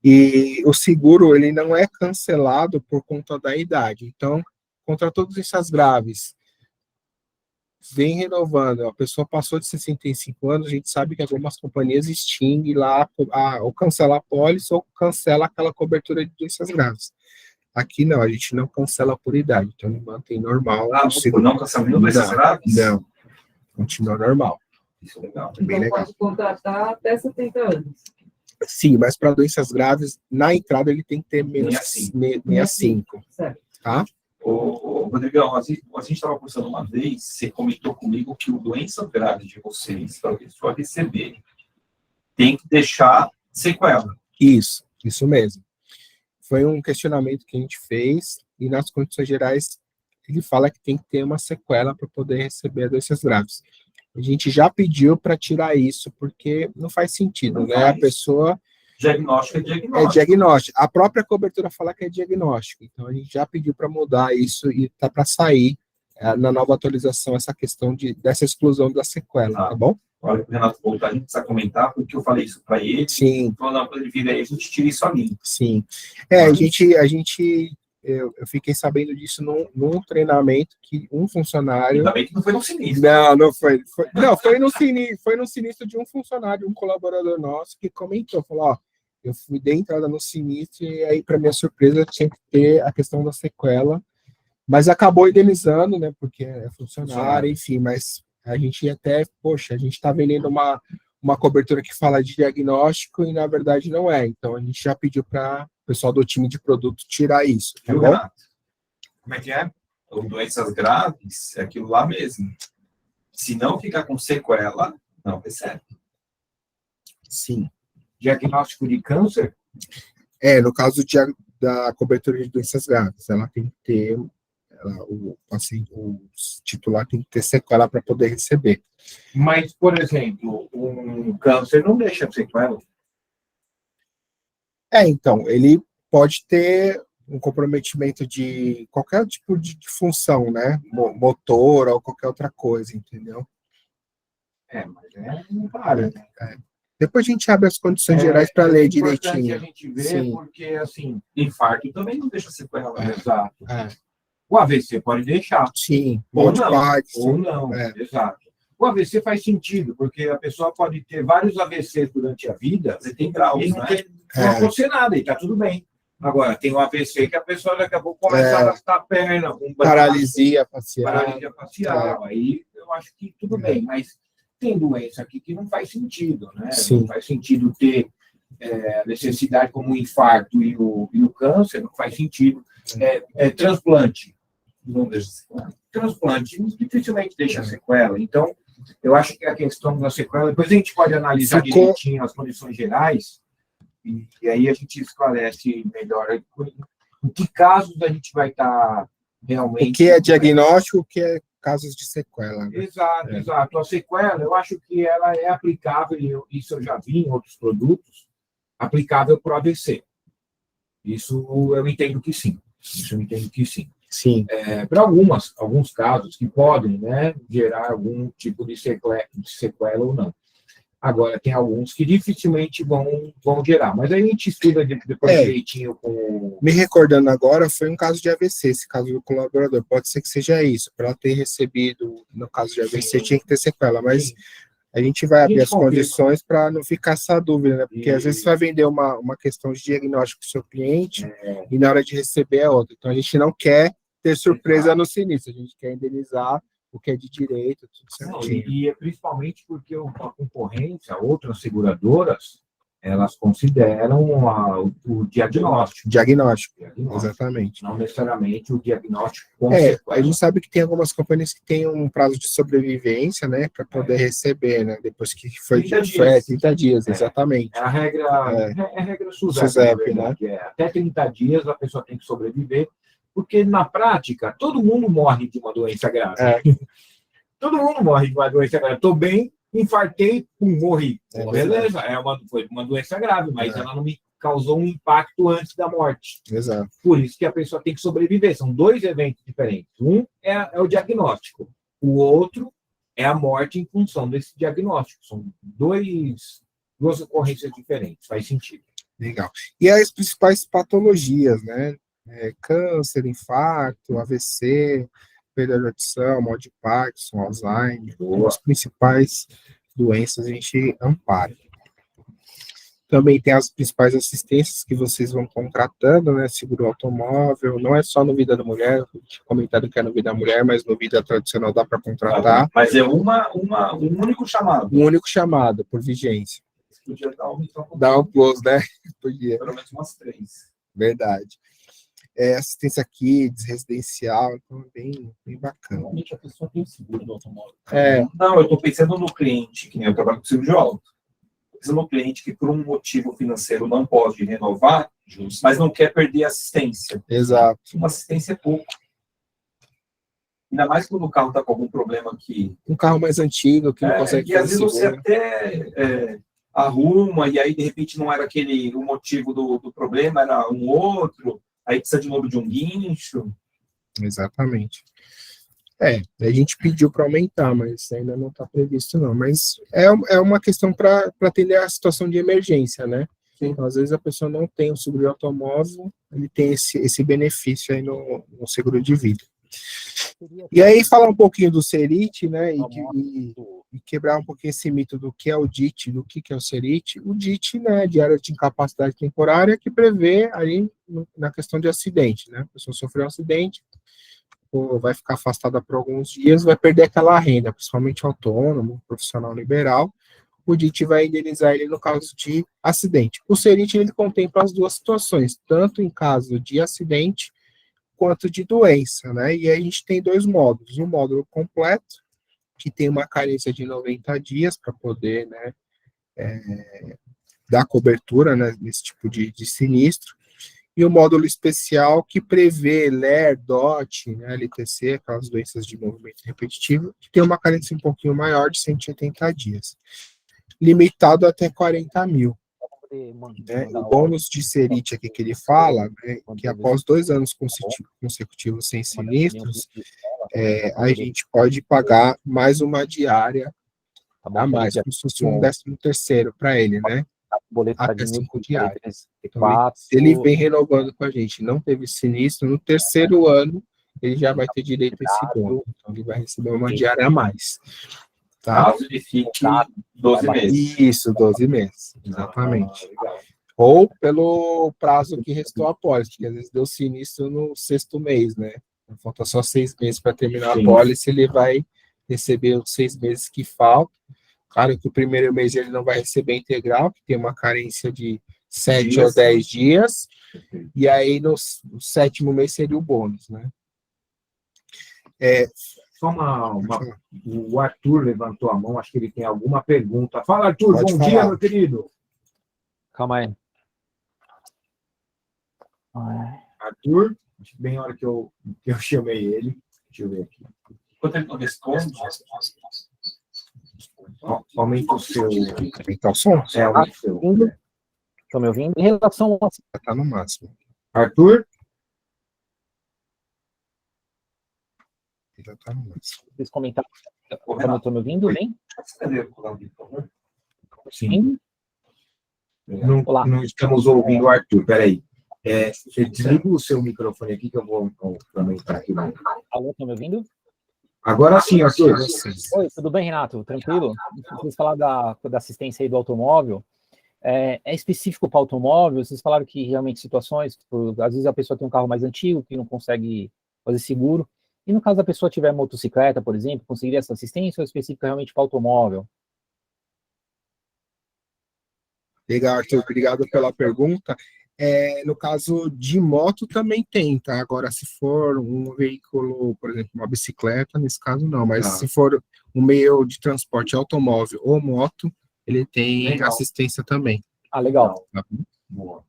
E o seguro, ele não é cancelado por conta da idade. Então, contra todas essas graves, vem renovando. A pessoa passou de 65 anos, a gente sabe que algumas companhias extinguem lá, ou cancela a pólice, ou cancela aquela cobertura de doenças graves. Aqui não, a gente não cancela por idade, então ele mantém normal. Não cancela doenças graves? Não, continua normal. Isso é legal. Bem Então legal. pode contratar até 70 anos. Sim, mas para doenças graves, na entrada ele tem que ter menos 65. Certo. Tá? Rodrigão, a gente estava conversando uma vez, você comentou comigo que o doença grave de vocês, para a pessoa receber, tem que deixar sequela. Isso mesmo. Foi um questionamento que a gente fez, e nas condições gerais, ele fala que tem que ter uma sequela para poder receber doenças graves. A gente já pediu para tirar isso, porque não faz sentido, né? A pessoa... Diagnóstico é diagnóstico. É diagnóstico. A própria cobertura fala que é diagnóstico. Então, a gente já pediu para mudar isso e tá para sair na nova atualização essa questão dessa exclusão da sequela, tá bom? Olha, o Renato voltar, a gente precisa comentar, porque eu falei isso para ele. Sim. Falou, não, quando ele vir aí, a gente tira isso ali. Sim. Eu fiquei sabendo disso num treinamento que um funcionário... Ainda bem que não foi no sinistro. Não foi. Foi no sinistro de um funcionário, um colaborador nosso, que comentou, falou, ó, eu dei entrada no sinistro e aí, para minha surpresa, tinha que ter a questão da sequela, mas acabou indenizando, né, porque é funcionário, enfim, mas a gente até, poxa, a gente está vendendo uma cobertura que fala de diagnóstico e, na verdade, não é. Então, a gente já pediu para o pessoal do time de produto tirar isso, tá Viu, bom? Renato? Como é que é? Doenças graves, é aquilo lá mesmo. Se não ficar com sequela, não recebe. Sim. Diagnóstico de câncer? No caso da cobertura de doenças graves, ela tem que ter, o titular tem que ter sequela para poder receber. Mas, por exemplo, um câncer não deixa sequela. Então, ele pode ter um comprometimento de qualquer tipo de função, né? Motor ou qualquer outra coisa, entendeu? Mas não para. Depois a gente abre as condições gerais para ler direitinho. É importante a gente ver, porque, assim, infarto também não deixa sequela. Exato. É. O AVC pode deixar. Sim. Ou não. Exato. O AVC faz sentido, porque a pessoa pode ter vários AVCs durante a vida. Você tem graus, e não acontecer nada, e tá tudo bem. Agora, tem um AVC que a pessoa daqui a pouco começa a arrastar a perna. Com paralisia facial. Aí eu acho que tudo bem, mas tem doença aqui que não faz sentido, né? Sim. Não faz sentido ter necessidade como o infarto e o câncer, não faz sentido. Transplante. Não deixa sequela. Transplante dificilmente deixa sequela. Então, eu acho que a questão da sequela, depois a gente pode analisar direitinho as condições gerais, e aí a gente esclarece melhor em que casos a gente vai estar realmente... O que é diagnóstico, o que é casos de sequela. Né? Exato. A sequela, eu acho que ela é aplicável, isso eu já vi em outros produtos, aplicável para o AVC. Isso eu entendo que sim. Sim. Para alguns casos que podem, né, gerar algum tipo de sequela ou não. Agora, tem alguns que dificilmente vão gerar. Mas aí a gente estuda depois direitinho com... Me recordando agora, foi um caso de AVC, esse caso do colaborador. Pode ser que seja isso. Para ter recebido, no caso de AVC, tinha que ter sequela. Mas a gente vai abrir as condições para não ficar essa dúvida, né? Porque às vezes você vai vender uma questão de diagnóstico para o seu cliente e na hora de receber é outra. Então, a gente não quer ter surpresa no sinistro. A gente quer indenizar o que é de direito, tudo certinho. E é principalmente porque a concorrência, outras seguradoras, elas consideram o diagnóstico. Diagnóstico, exatamente. Não necessariamente o diagnóstico com sequela. A gente sabe que tem algumas companhias que têm um prazo de sobrevivência, né, para poder receber, né, depois que foi 30 dias, exatamente. É a regra SUSEP, né? Até 30 dias a pessoa tem que sobreviver, porque na prática todo mundo morre de uma doença grave. Todo mundo morre de uma doença grave. Estou bem, infartei, morri. Beleza, foi uma doença grave, mas ela não me causou um impacto antes da morte. Exato. Por isso que a pessoa tem que sobreviver. São dois eventos diferentes. Um é o diagnóstico. O outro é a morte em função desse diagnóstico. São duas ocorrências diferentes. Faz sentido. Legal. E as principais patologias, né? Câncer, infarto, AVC, perda de audição, mal de Parkinson, Alzheimer, as principais doenças a gente ampara. Também tem as principais assistências que vocês vão contratando, né? Seguro automóvel, não é só no Vida da Mulher, eu tinha comentado que é no Vida da Mulher, mas no Vida Tradicional dá para contratar. Mas é um único chamado. Um único chamado, por vigência. Podia dar um plus, né? Podia. Pelo menos umas 3. Verdade. assistência kids, residencial, então é bem bacana. Normalmente a pessoa tem o seguro do automóvel. Não, eu estou pensando no cliente, que nem eu trabalho com seguro de auto. Pensando no cliente que, por um motivo financeiro, não pode renovar, mas não quer perder a assistência. Exato. Uma assistência é pouco. Ainda mais quando o carro está com algum problema que... Um carro mais antigo, que não consegue E às fazer vezes você seguro. até arruma, e aí, de repente, não era aquele o motivo do problema, era um outro, aí precisa de novo de um guincho. Exatamente. A gente pediu para aumentar, mas ainda não está previsto, não. Mas é uma questão para atender a situação de emergência, né? Então, às vezes a pessoa não tem o seguro de automóvel, ele tem esse benefício aí no seguro de vida. E aí, falar um pouquinho do CERIT, né? E quebrar um pouquinho esse mito do que é o DIT, do que é o CERIT. O DIT, né, Diário de Incapacidade Temporária, que prevê aí na questão de acidente, né? A pessoa sofreu um acidente, ou vai ficar afastada por alguns dias, vai perder aquela renda, principalmente autônomo, profissional liberal. O DIT vai indenizar ele no caso de acidente. O CERIT, ele contempla as duas situações, tanto em caso de acidente quanto de doença, né? E aí a gente tem dois módulos. Um módulo completo, que tem uma carência de 90 dias para poder, né, dar cobertura, né, nesse tipo de sinistro, e o módulo especial que prevê LER, DOT, né, LTC, aquelas doenças de movimento repetitivo, que tem uma carência um pouquinho maior, de 180 dias, limitado até 40 mil. Né? O bônus de CERIT aqui que ele fala, né, que após 2 anos consecutivos sem sinistros, a gente pode pagar mais uma diária a mais, como se fosse um 13º para ele, né? Até 5 diárias. Então, ele vem renovando com a gente, não teve sinistro, no 3º ano ele já vai ter direito a esse bônus, então ele vai receber uma diária a mais. Tá? Caso ele fique 12 meses. Isso, 12 meses, exatamente. Ou pelo prazo que restou a pólice, porque às vezes deu sinistro no 6º mês, né? Falta só 6 meses para terminar a pólice, ele vai receber os 6 meses que faltam. Claro que o primeiro mês ele não vai receber integral, que tem uma carência de 7 ou 10 dias, e aí no 7º mês seria o bônus, né? Só o Arthur levantou a mão, acho que ele tem alguma pergunta. Fala, Arthur, bom dia, meu querido. Calma aí. Arthur, acho que bem a hora que eu chamei ele. Deixa eu ver aqui. Enquanto ele não responde, Aumenta o seu. Aumentar o som? Aumenta o seu. Estão me ouvindo? Em relação a... Tá no máximo. Arthur? Já tá no máximo. Vocês comentaram. Estão me ouvindo bem? Sim. Olá. Não estamos ouvindo o Arthur, peraí. Você desliga o seu microfone aqui que eu vou aumentar aqui. Alô, estão me ouvindo? Agora sim, Arthur. Oi, tudo bem, Renato? Tranquilo? Vocês falaram da assistência aí do automóvel. É específico para automóvel? Vocês falaram que realmente situações, tipo, às vezes a pessoa tem um carro mais antigo que não consegue fazer seguro. E no caso da pessoa tiver motocicleta, por exemplo, conseguiria essa assistência ou é específica realmente para automóvel? Legal, Arthur, obrigado pela pergunta. No caso de moto também tem, tá? Agora, se for um veículo, por exemplo, uma bicicleta, nesse caso não, mas se for um meio de transporte automóvel ou moto, ele tem assistência também. Ah, legal. Tá? Boa.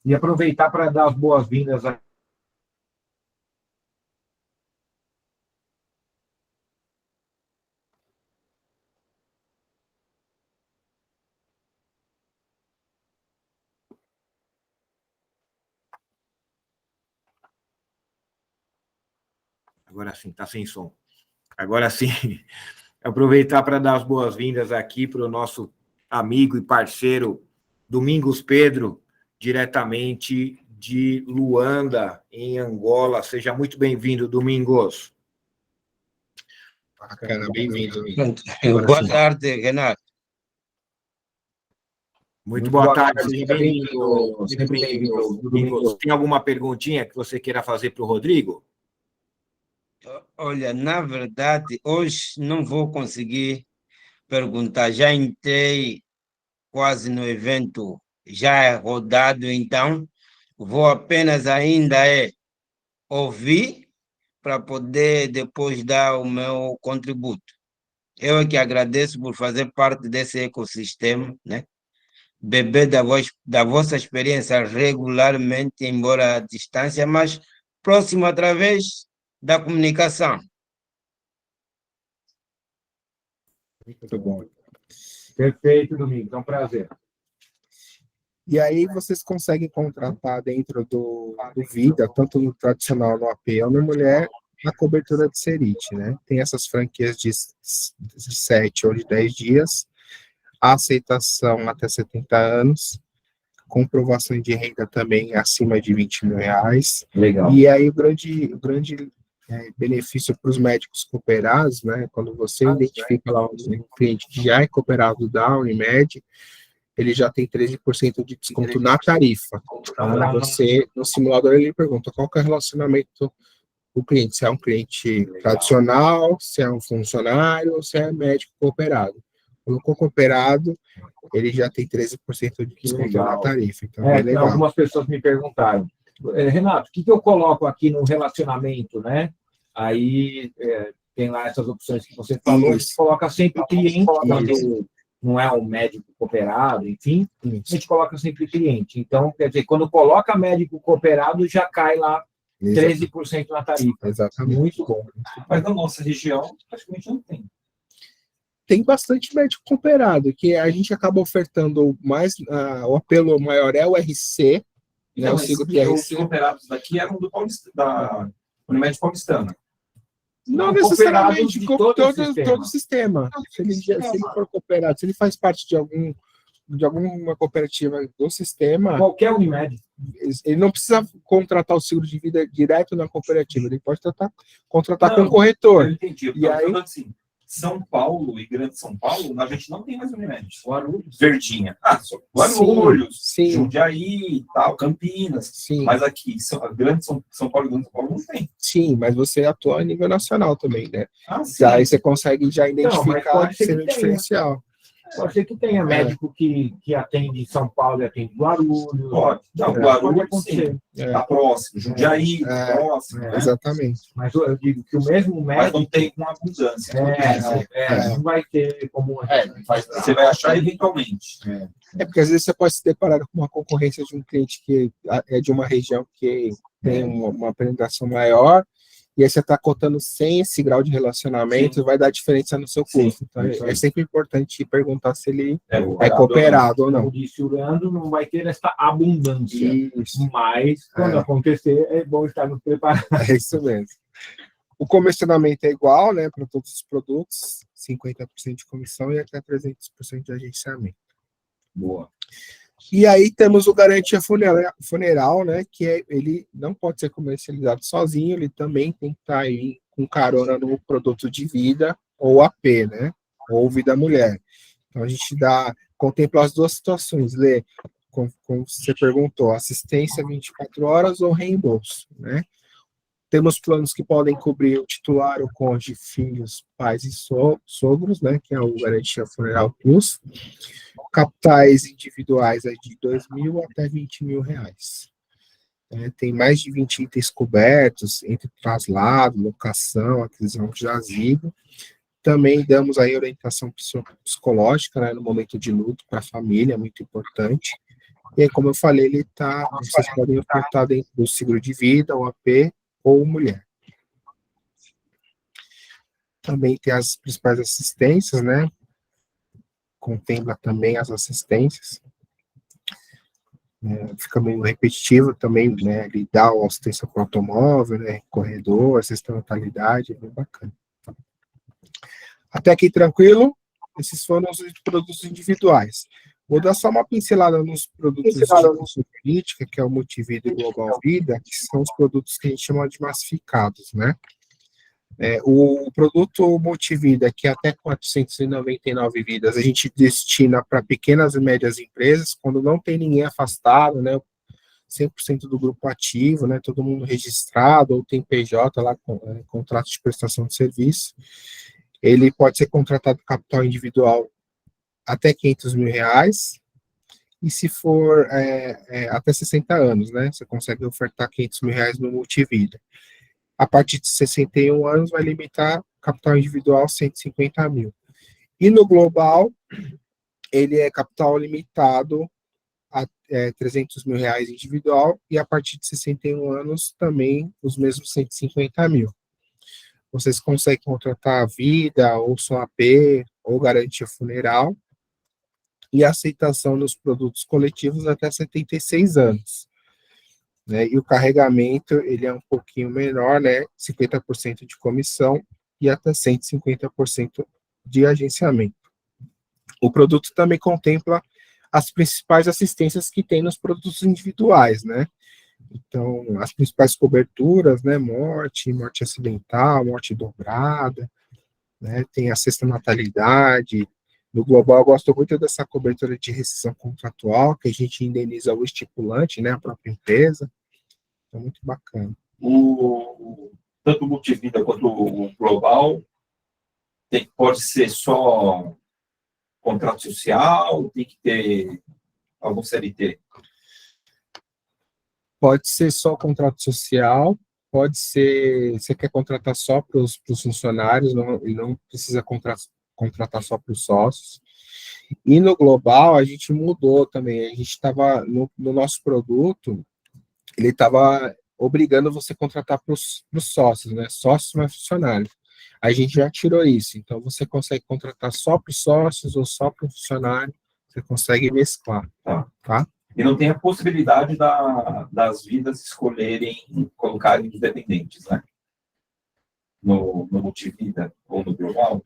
E aproveitar para dar as boas-vindas a... Agora sim, está sem som. Agora sim, aproveitar para dar as boas-vindas aqui para o nosso amigo e parceiro Domingos Pedro, diretamente de Luanda, em Angola. Seja muito bem-vindo, Domingos. Bacana, bem-vindo. Boa tarde, Renato. Muito boa tarde, seja bem-vindo. Sempre bem-vindo, Domingos. Tem alguma perguntinha que você queira fazer para o Rodrigo? Olha, na verdade, hoje não vou conseguir perguntar. Já entrei quase no evento, já é rodado, então vou apenas ainda ouvir para poder depois dar o meu contributo. Eu é que agradeço por fazer parte desse ecossistema, né? Beber da vossa experiência regularmente, embora à distância, mas próximo através da comunicação. Muito bom. Perfeito, Domingos, é um prazer. E aí vocês conseguem contratar dentro do Vida, tanto no tradicional, no AP, homem e mulher, a cobertura de cerite, né? Tem essas franquias de 7 ou de 10 dias, a aceitação até 70 anos, comprovação de renda também acima de 20 mil reais. Legal. E aí o grande benefício para os médicos cooperados, né? Quando você identifica lá um cliente que já é cooperado da Unimed, ele já tem 13% de desconto na tarifa. Então, você, no simulador, ele pergunta qual que é o relacionamento do cliente, se é um cliente tradicional, se é um funcionário, ou se é médico cooperado. Colocou cooperado, ele já tem 13% de desconto na tarifa. Então, é legal. Algumas pessoas me perguntaram, Renato, o que eu coloco aqui no relacionamento, né? Aí tem lá essas opções que você falou, você coloca sempre cliente, quando não é um médico cooperado, enfim, a gente coloca sempre cliente. Então, quer dizer, quando coloca médico cooperado, já cai lá 13% na tarifa. Exatamente. Muito bom. Mas na nossa região, praticamente não tem. Tem bastante médico cooperado, que a gente acaba ofertando mais, o apelo maior é o RC, né, Então, o siglo de os RC. cooperados daqui eram da Unimed Paulistana. Não Cooperados necessariamente de todo todo o sistema. Se ele for cooperado, se ele faz parte de alguma cooperativa do sistema, Qualquer Unimed. ele não precisa contratar o seguro de vida direto na cooperativa, ele pode contratar com o corretor. Eu entendi. E aí, assim, São Paulo e Grande São Paulo, a gente não tem mais Unimed. Guarulhos. Verdinha. Guarulhos, sim. Jundiaí, tal, Campinas. Sim. Mas aqui, Grande São Paulo e Grande São Paulo não tem. Sim, mas você atua a nível nacional também, né? Sim. Aí você consegue já identificar que seria o diferencial. Pode ser que tenha médico que atende São Paulo e atende Guarulhos. Pode. Não, Guarulhos, sim. Está próximo. Jundiaí, próximo. Exatamente. Mas eu digo que o mesmo médico... Mas não tem com abundância. Não vai ter como... Você vai achar eventualmente. Porque às vezes você pode se deparar com uma concorrência de um cliente que é de uma região que tem uma penetração maior, e aí você está cotando sem esse grau de relacionamento, vai dar diferença no seu custo. Então, é sempre importante perguntar se ele é cooperado ou não. Como disse o Leandro, não vai ter essa abundância. Isso. Mas, quando acontecer, é bom estarmos preparados. É isso mesmo. O comissionamento é igual, né, para todos os produtos, 50% de comissão e até 300% de agenciamento. Boa. E aí temos o garantia funeral, né, que ele não pode ser comercializado sozinho, ele também tem que estar aí com carona no produto de vida ou AP, né, ou vida mulher. Então a gente contempla as duas situações, Lê, como você perguntou, assistência 24 horas ou reembolso, né. Temos planos que podem cobrir o titular, o cônjuge, filhos, pais e sogros, né, que é o Garantia Funeral Plus. Capitais individuais é de 2 mil até 20 mil reais. Tem mais de 20 itens cobertos, entre traslado, locação, aquisição de jazigo. Também damos aí orientação psicológica, né, no momento de luto para a família, muito importante. E aí, como eu falei, vocês podem ofertar dentro do seguro de vida, o AP, ou mulher. Também tem as principais assistências, né? Contempla também as assistências. Fica meio repetitivo também, né? Ele dá a assistência para o automóvel, né? Corredor, assistência à natalidade, é bem bacana. Até aqui tranquilo? Esses foram os produtos individuais. Vou dar só uma pincelada nos produtos de política, que é o Multivida e Global Vida, que são os produtos que a gente chama de massificados, né? O produto Multivida, que é até 499 vidas, a gente destina para pequenas e médias empresas, quando não tem ninguém afastado, né? 100% do grupo ativo, né? Todo mundo registrado, ou tem PJ lá, contrato de prestação de serviço. Ele pode ser contratado capital individual até 500 mil reais, e se for até 60 anos, né? Você consegue ofertar R$ 500.000 no Multivida. A partir de 61 anos vai limitar capital individual 150 mil. E no global, ele é capital limitado a R$ 300.000 individual e a partir de 61 anos também os mesmos 150 mil. Vocês conseguem contratar vida, ou só AP, ou garantia funeral, e aceitação nos produtos coletivos até 76 anos. Né? E o carregamento, ele é um pouquinho menor, né? 50% de comissão e até 150% de agenciamento. O produto também contempla as principais assistências que tem nos produtos individuais, né? Então, as principais coberturas, né? Morte acidental, morte dobrada, né? Tem a sexta natalidade. No global, eu gosto muito dessa cobertura de rescisão contratual, que a gente indeniza o estipulante, né? A própria empresa. É muito bacana. Tanto o Multivida quanto o Global pode ser só contrato social, tem que ter algum CLT? Pode ser só contrato social, pode ser, você quer contratar só para os funcionários, não precisa contratar só para os sócios. E no global, a gente mudou também, a gente estava, no nosso produto, ele estava obrigando você a contratar para os sócios, né? Sócios mais funcionários. A gente já tirou isso, então você consegue contratar só para os sócios ou só para o funcionário, você consegue mesclar, tá? E não tem a possibilidade das vidas escolherem colocarem os dependentes, né? No Multivida ou no Global.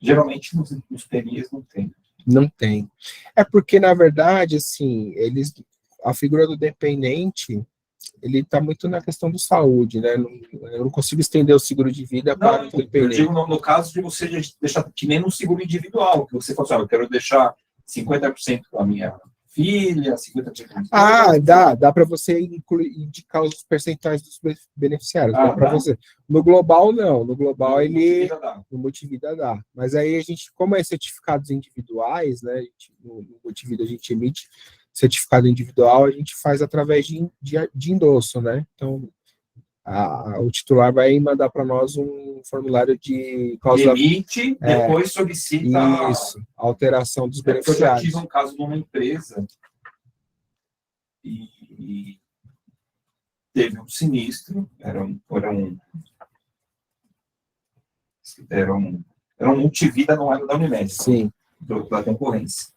Geralmente nos PNIs não tem. Não tem. É porque, na verdade, assim, a figura do dependente, ele está muito na questão do saúde, né? Eu não consigo estender o seguro de vida para o dependente. Eu digo no caso de você deixar que nem um seguro individual, que você fala assim, eu quero deixar 50% com a minha filha, 50% com a minha dá para você indicar os percentuais dos beneficiários, dá para você. No global, não. No global, no Multivida dá. Mas aí a gente, como é certificados individuais, né? No Multivida a gente emite certificado individual, a gente faz através de endosso, né? Então, o titular vai mandar para nós um formulário de causa... Emite, depois solicita... Isso, a alteração dos beneficiários. Eu já tive um caso numa empresa e teve um sinistro, era um Multivida, não era da Unimed, sim, da concorrência.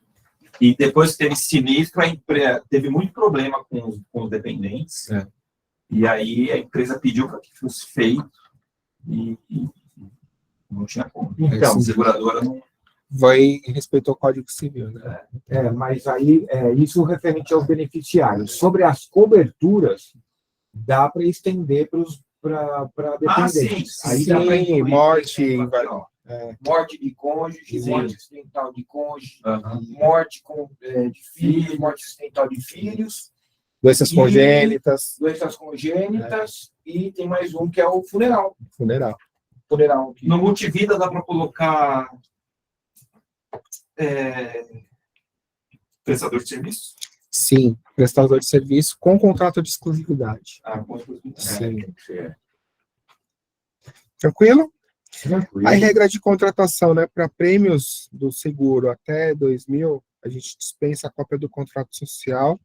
E depois que teve sinistro, a empresa teve muito problema com os dependentes. E aí a empresa pediu para que fosse feito e não tinha como. Então, a seguradora não... respeitou o Código Civil, né? Mas aí, isso referente aos beneficiários. Sobre as coberturas, dá para estender para dependentes. Sim, dá para incluir, morte... morte de cônjuge, morte acidental de cônjuge, morte de filhos, morte acidental de filhos, doenças congênitas, e tem mais um que é o funeral. No Multivida dá para colocar prestador de serviço? Sim, prestador de serviço com contrato de exclusividade. Com exclusividade. Sim. Tranquilo? A regra de contratação, né, para prêmios do seguro até 2.000, a gente dispensa a cópia do contrato social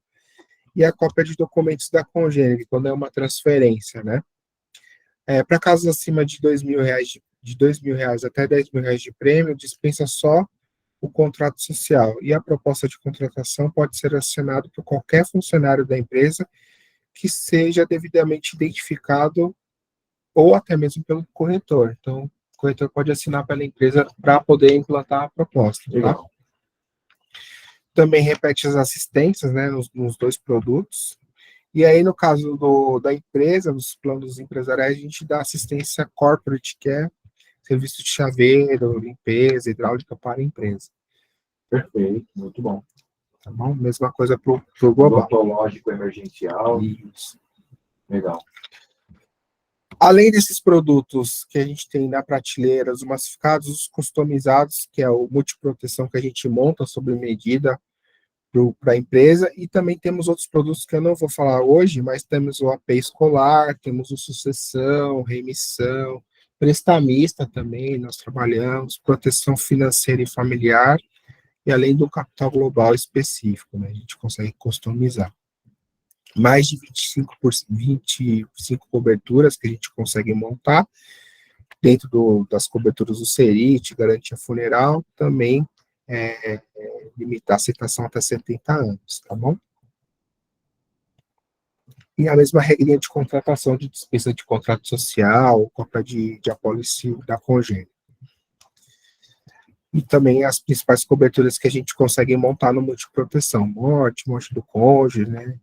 e a cópia de documentos da congênere, quando é uma transferência, né? Para casos acima de R$ 2.000 até R$ 10.000 de prêmio, dispensa só o contrato social. E a proposta de contratação pode ser assinada por qualquer funcionário da empresa que seja devidamente identificado ou até mesmo pelo corretor. Então, o corretor pode assinar pela empresa para poder implantar a proposta. Tá? Também repete as assistências, né, nos dois produtos. E aí, no caso da empresa, nos planos empresariais, a gente dá assistência corporate, que é serviço de chaveiro, limpeza, hidráulica para a empresa. Perfeito, muito bom. Tá bom? Mesma coisa para o global. Odontológico emergencial. Isso. Legal. Além desses produtos que a gente tem na prateleira, os massificados, os customizados, que é o multiproteção que a gente monta sob medida para a empresa, e também temos outros produtos que eu não vou falar hoje, mas temos o AP escolar, temos o sucessão, remissão, prestamista também, nós trabalhamos, proteção financeira e familiar, e além do capital global específico, né, a gente consegue customizar. Mais de 25 coberturas que a gente consegue montar, dentro das coberturas do Cerit, garantia funeral, também limitar a aceitação até 70 anos, tá bom? E a mesma regrinha de contratação de dispensa de contrato social, cópia de apólice da congênita. E também as principais coberturas que a gente consegue montar no multiproteção, morte do cônjuge, né?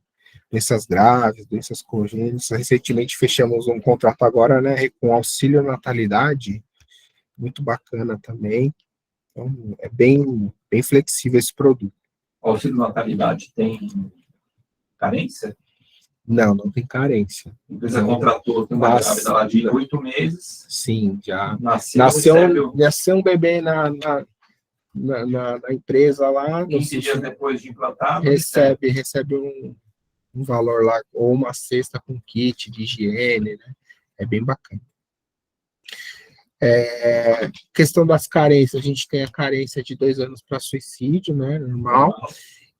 Doenças graves, doenças congênitas. Recentemente fechamos um contrato agora, né, com auxílio natalidade, muito bacana também. Então, é bem flexível esse produto. O auxílio natalidade tem carência? Não tem carência. A empresa contratou uma grávida lá de 8 meses. Sim, já. Nasceu um bebê na empresa lá. 15 dias depois de implantado. Recebe um valor lá, ou uma cesta com kit de higiene, né? É bem bacana. Questão das carências, a gente tem a carência de 2 anos para suicídio, né? Normal.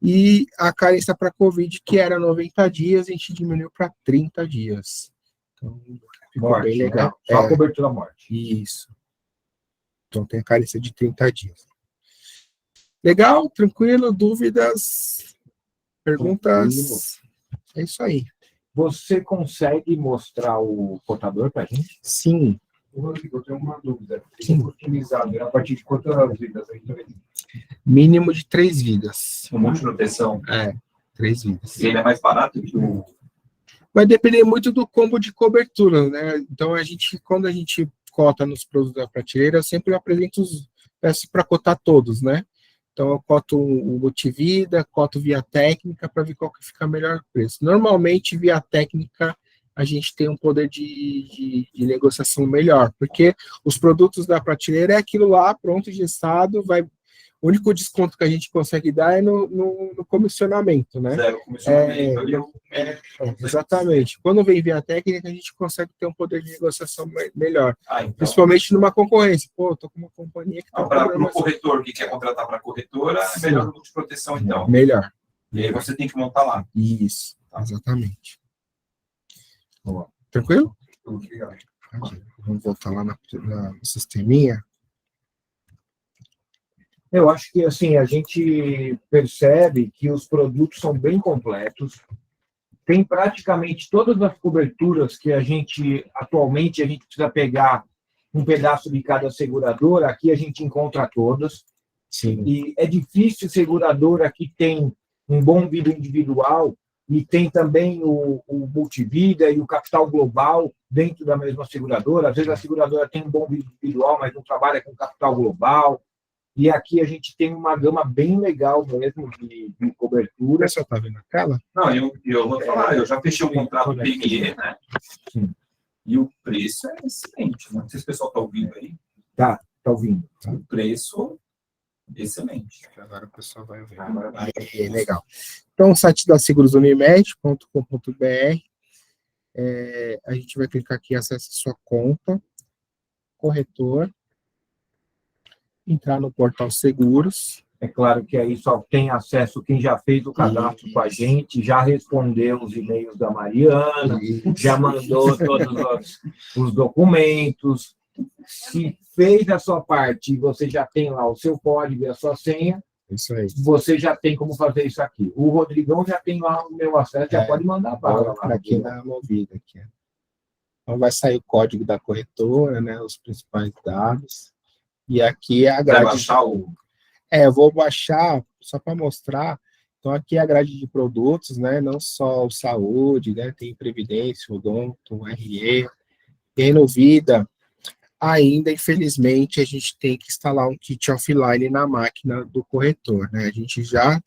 E a carência para Covid, que era 90 dias, a gente diminuiu para 30 dias. Então, ficou Morte, bem legal. Né? Só a cobertura morte. Isso. Então, tem a carência de 30 dias. Legal? Tranquilo? Dúvidas? Perguntas? Tranquilo. É isso aí. Você consegue mostrar o cotador para a gente? Sim. Rodrigo, eu tenho uma dúvida. Tem utilizado a partir de quantas vidas a gente vai ter? Mínimo de 3 vidas. Um monte de proteção. 3 vidas. E ele é mais barato que o... Vai depender muito do combo de cobertura, né? Então, quando a gente cota nos produtos da prateleira, eu sempre apresento peço para cotar todos, né? Então, eu coto o multivida, coto via técnica, para ver qual que fica melhor preço. Normalmente, via técnica, a gente tem um poder de negociação melhor, porque os produtos da prateleira é aquilo lá, pronto, engessado, o único desconto que a gente consegue dar é no comissionamento, né? Zero comissionamento. Exatamente. Quando vem via técnica, a gente consegue ter um poder de negociação melhor, Então, principalmente numa concorrência. Pô, tô com uma companhia que tá para o corretor que quer contratar para a corretora, é melhor o multiproteção, então. Melhor. E aí você tem que montar lá. Isso, exatamente. Tranquilo? Obrigado. Vamos voltar lá no sisteminha. Eu acho que assim a gente percebe que os produtos são bem completos. Tem praticamente todas as coberturas que atualmente a gente precisa pegar um pedaço de cada seguradora, aqui a gente encontra todas. Sim. E é difícil seguradora que tem um bom vida individual e tem também o multivida e o capital global dentro da mesma seguradora. Às vezes a seguradora tem um bom vida individual, mas não trabalha com capital global. E aqui a gente tem uma gama bem legal mesmo de cobertura. O pessoal está vendo a tela? Não, eu vou falar, eu já fechei o contrato PME, né? Sim. E o preço é excelente. Não sei se o pessoal está ouvindo aí. Tá ouvindo. O preço, excelente. Agora o pessoal vai ver. Aí, legal. Então, o site da segurosunimed.com.br, a gente vai clicar aqui, acessa sua conta, corretor, entrar no portal seguros. É claro que aí só tem acesso quem já fez o cadastro com a gente, já respondeu os e-mails da Mariana, já mandou todos os documentos. Se fez a sua parte e você já tem lá o seu código e a sua senha, isso aí. Você já tem como fazer isso aqui. O Rodrigão já tem lá o meu acesso, já pode mandar para lá. Aqui na Movida. Aqui. Então, vai sair o código da corretora, né, os principais dados. E aqui é a grade. Vai baixar o... eu vou baixar só para mostrar. Então, aqui é a grade de produtos, né? Não só o saúde, né? Tem previdência, odonto, RE, Renovida. Ainda, infelizmente, a gente tem que instalar um kit offline na máquina do corretor, né? A gente já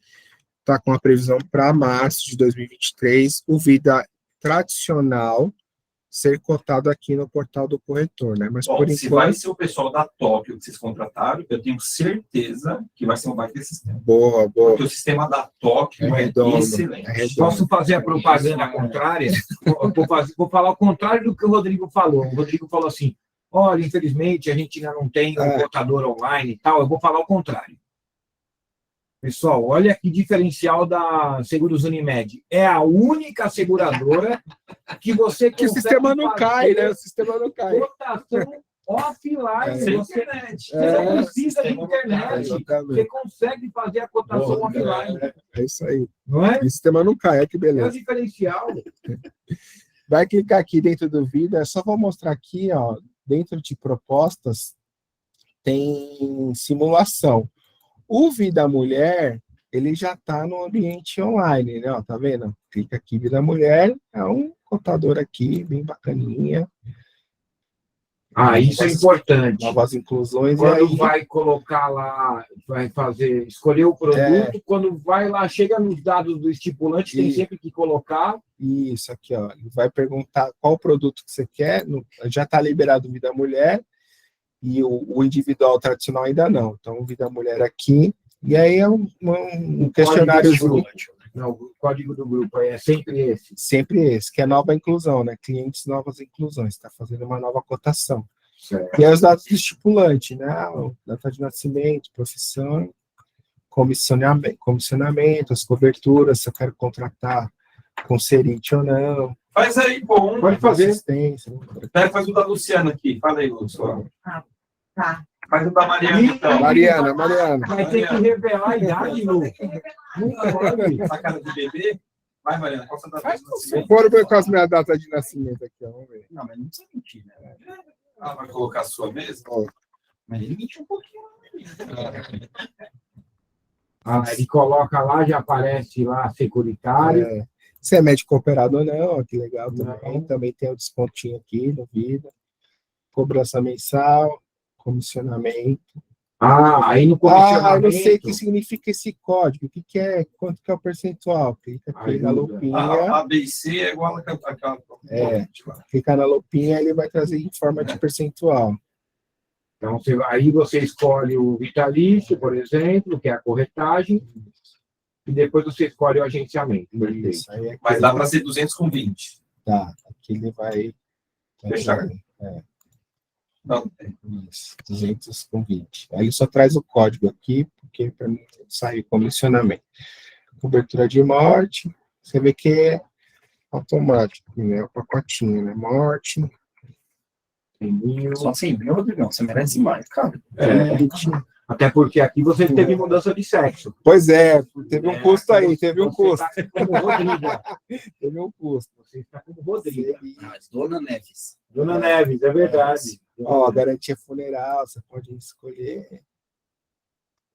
está com a previsão para março de 2023, o Vida tradicional, ser cotado aqui no portal do corretor, né? Mas Bom, por se vai enquanto, ser o pessoal da Tóquio que vocês contrataram, eu tenho certeza que vai ser um baita sistema. boa. Porque o sistema da Tóquio É é redondo, excelente. é redondo. Posso fazer a propaganda contrária? Vou falar o contrário do que o Rodrigo falou. O Rodrigo falou assim, olha, infelizmente, a gente ainda não tem um cotador online e tal. Eu vou falar o contrário. Pessoal, olha que diferencial da Seguros Unimed. É a única seguradora que você Que o sistema não cai, né? O sistema não cai. cotação offline. Sem Você internet. não precisa de Sistema internet. Você Exatamente. consegue fazer a cotação offline. É isso aí. Não é? E o sistema não cai, olha que É o beleza. diferencial. Vai clicar aqui dentro do vídeo, só vou mostrar aqui, ó, dentro de propostas, tem simulação. O Vida Mulher, ele já está no ambiente online, né? Ó, tá vendo? Clica aqui, Vida Mulher, é um contador aqui, bem bacaninha. Isso é importante. Novas inclusões. Quando e aí, vai colocar lá, vai fazer, escolher o produto, quando vai lá, chega nos dados do estipulante, tem sempre que colocar. Isso aqui, ó, ele vai perguntar qual produto que você quer, já está liberado Vida Mulher, e o individual tradicional ainda não. Então, Vida Mulher aqui, e aí é um questionáriozinho. Não, o código do grupo é sempre esse. Sempre esse, que é nova inclusão, né? Clientes, novas inclusões, está fazendo uma nova cotação. Certo. E aí os dados do estipulante, né? Data de nascimento, profissão, comissionamento, as coberturas, se eu quero contratar com serinte ou não. Faz aí, bom. Pode fazer. Assistência. Faz o da Luciana aqui. Fala aí, Luciana. Tá. Faz o da Mariana, então. Mariana. Vai ter que revelar a idade, Lu. Não pode. Essa cara de bebê. Vai, Mariana, qual a sua data de nascimento? Bora ver qual é a minha data de nascimento aqui, ó, vamos ver. Não, mas não precisa mentir, né? Ela vai colocar a sua mesmo? Mas ele mentiu um pouquinho. Ele coloca lá, já aparece lá, securitário. Se é médico operado ou não, ó, que legal também. Não. Também tem o descontinho aqui no Vida. Cobrança mensal, comissionamento. Aí no Eu comissionamento... não sei o que significa esse código. O que é? Quanto que é o percentual? Clica aqui na lupinha. A B e C é igual àquela. Clica na lupinha, ele vai trazer em forma de percentual. Então, aí você escolhe o vitalício, por exemplo, que é a corretagem, e depois você escolhe o agenciamento. Isso, aí aqui Mas dá para ser 200 com 20. Tá, aqui ele vai... Fechar. Não, Isso, 200 com 20. Aí ele só traz o código aqui, porque para mim sai comissionamento. Cobertura de morte, você vê que é automático, né? O pacotinho, né? Morte. Só 100 mil, Rodrigão, você merece mais, cara. Até porque aqui você teve mudança de sexo. Pois é, teve um custo aí, teve um custo. Você está como Rodrigo. Teve um custo. Você está como Rodrigo. Mas Dona Neves. Dona Neves, é verdade. Ó, garantia funeral, você pode escolher.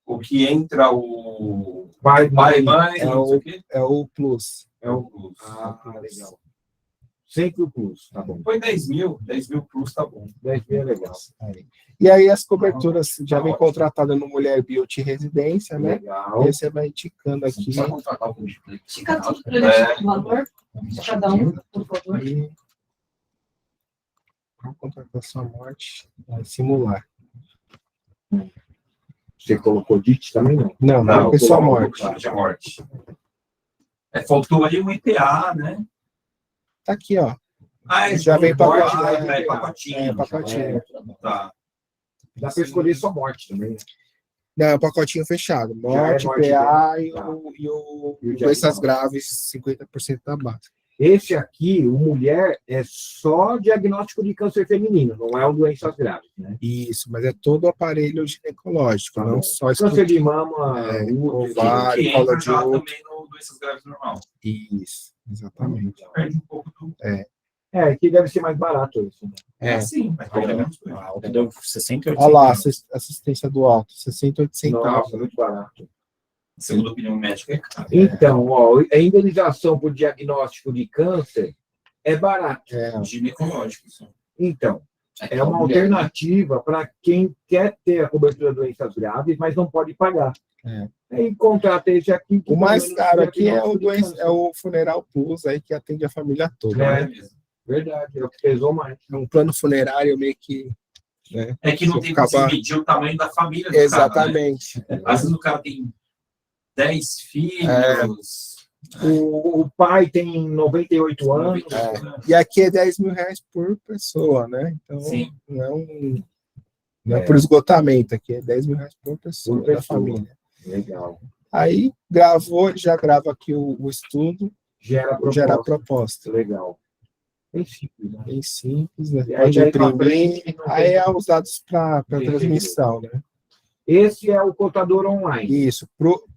o que entra o Pai, mãe, não sei o quê. É o Plus. É o Plus. Legal. Sempre o Plus, tá bom. Põe 10 mil Plus, tá bom. 10 mil é legal. Aí. E aí as coberturas já vem contratada no Mulher Beauty Residência, né? Legal. E aí você vai indicando aqui. Só contratar o multiplica. Fica tudo para ele o valor de cada um, por favor. E vamos contratar sua morte, vai simular. Você colocou DIT também, não? Não, Não, pessoa colocou morte. a morte. Faltou ali um IPA, né? Tá aqui, ó. Já vem morte, pacote, né? Pacotinho. Pacotinho. Tá. Dá para escolher só morte também. Não, é um pacotinho fechado. Morte, morte PA dele. e o E o doenças diagnóstico. graves, 50% da base. Esse aqui, o mulher, é só diagnóstico de câncer feminino, não é o doenças graves, né? Isso, mas é todo o aparelho ginecológico, Tá não bom. só Câncer de mama, útero, ovário, Que colo entra de já útero. também no doenças graves normal. Isso, exatamente. Perde um pouco do... que deve ser mais barato isso, né? Sim, mas perde menos coisa. Ah, o que deu 68 Olha lá, centavos. assistência do alto, 68 centavos. Nossa, muito barato. Segundo a opinião médica, é caro. Então, ó, a indenização por diagnóstico de câncer é barato. Ginecológico. Isso. Então, é uma alternativa para quem quer ter a cobertura de doenças graves, mas não pode pagar. Aí contrata esse aqui. Que O mais também caro não aqui é diagnóstico de câncer. o Funeral Plus, aí que atende a família toda. É. Né? Verdade, é o que pesou mais. Um plano funerário meio que... Né, É que não tem como você medir o tamanho da família do cara, né? Exatamente. Às vezes o cara tem 10 filhos. O pai tem 98 anos. E aqui é R$10.000 por pessoa, né? Então, Sim. não é por esgotamento, aqui é R$10.000 por pessoa, Por pessoa. da família. Legal. Aí gravou, já grava aqui o estudo, Gera gera a proposta. proposta. Legal. Bem simples, né? Bem simples, né? E Pode aí, daí pra imprimir. frente, não Aí tem- é os dados para tem transmissão, né? Esse é o cotador online. Isso,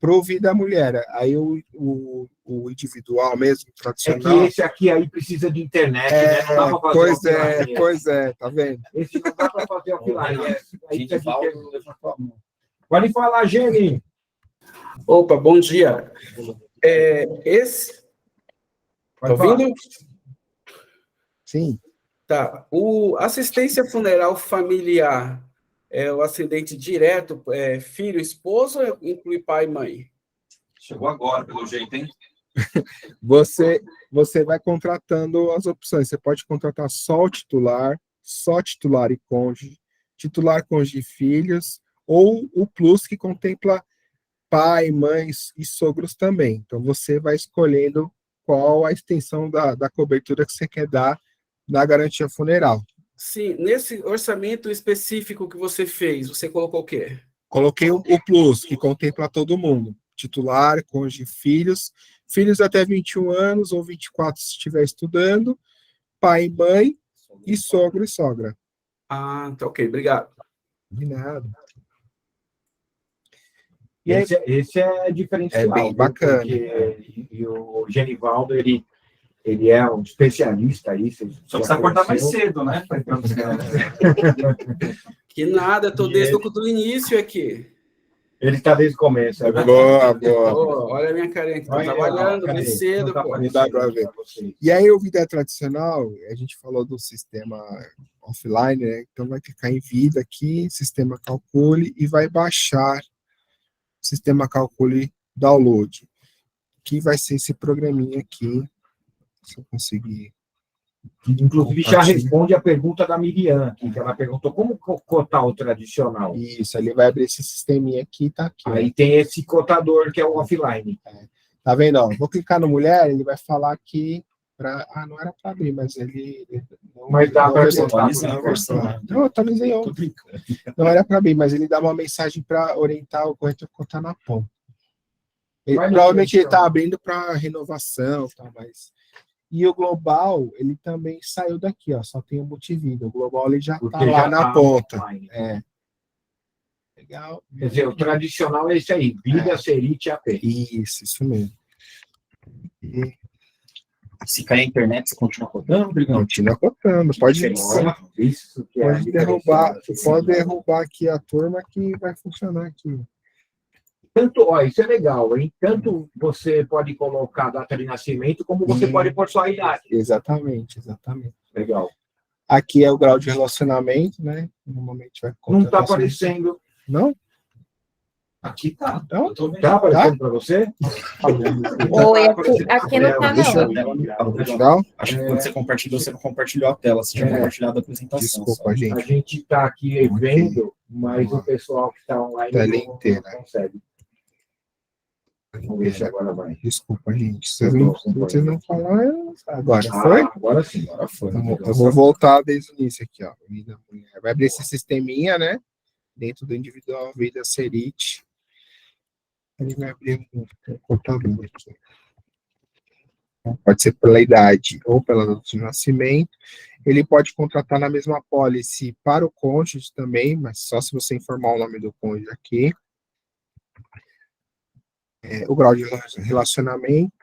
pro Vida Mulher. Aí o individual mesmo, É que tradicional. esse aqui aí precisa de internet, né? Não dá pra fazer offline. Pois é, tá vendo? Esse não dá para fazer offline. Esse aí precisa de Genivaldo internet. levantou a mão. Pode falar, Geni. Opa, bom dia. Tá Pode falar. ouvindo? Sim. Tá. O assistência funeral familiar é o ascendente direto, filho, esposa, ou inclui pai e mãe? Chegou agora, pelo jeito, hein? Você vai contratando as opções. Você pode contratar só titular e cônjuge, titular, cônjuge e filhos, ou o plus que contempla pai, mães e sogros também. Então, você vai escolhendo qual a extensão da cobertura que você quer dar na garantia funeral. Sim, nesse orçamento específico que você fez, você colocou o quê? Coloquei o plus, que contempla todo mundo. Titular, cônjuge, filhos até 21 anos ou 24 se estiver estudando, pai e mãe, e sogro e sogra. Ah, tá ok, obrigado. De nada. E esse é diferencial. É bem bacana. Porque, e o Genivaldo, ele é um especialista aí. Só precisa acordar mais cedo, né? Que nada, estou desde o início aqui. Ele está desde o começo. Boa. Oh, olha a minha carinha, estou trabalhando cadê? bem cedo, Não tá pô. aparecendo Dá pra ver. pra vocês. E aí, o Vida Tradicional, a gente falou do sistema offline, né? Então, vai clicar em Vida aqui, Sistema Calcule, e vai baixar o Sistema Calcule Download, que vai ser esse programinha aqui, se eu conseguir. Inclusive, já responde a pergunta da Miriam, aqui, que ela perguntou como cotar o tradicional. Isso, ele vai abrir esse sisteminha aqui, tá aqui. Aí tem esse cotador, que é o offline. Tá vendo? Ó, vou clicar no mulher, ele vai falar aqui para... não era para abrir, mas ele não, Mas dá para atualizar. Não, eu atualizei ontem. Não era para abrir, mas ele dá uma mensagem para orientar o corretor a contar na ponta. Provavelmente ele está abrindo para renovação, tá, mas... E o Global, ele também saiu daqui, ó, só tem o Multivida. O Global, ele já está lá na ponta. Legal. Quer dizer, o tradicional é esse aí, Vida, Serite e AP. Isso mesmo. Se cair a internet, você continua rodando, Brigão? Continua cotando. Pode Isso que é pode derrubar aqui a turma que vai funcionar aqui. Tanto, ó, isso é legal, hein? Tanto você pode colocar a data de nascimento, como você pode pôr sua idade. Exatamente. Legal. Aqui é o grau de relacionamento, né? Normalmente vai Não está aparecendo. Não? Aqui tá. Então, Está aparecendo para você? Oi, aqui não tá, não. Legal? Acho que quando você compartilhou, você não compartilhou a tela, você tinha compartilhado a apresentação. Desculpa, A gente. gente está aqui vendo, mas o pessoal que está online Tela não inteira. consegue. Vamos ver se agora vai. Desculpa, gente. Vocês não falaram. Agora Foi? foi? Agora sim, agora foi. Eu vou voltar desde o início aqui, ó. Vida Mulher. Vai abrir esse sisteminha, né? Dentro do individual Vida Serite. Ele vai abrir um computador aqui. Pode ser pela idade ou pela data de nascimento. Ele pode contratar na mesma pólice para o cônjuge também, mas só se você informar o nome do cônjuge aqui. O grau de relacionamento,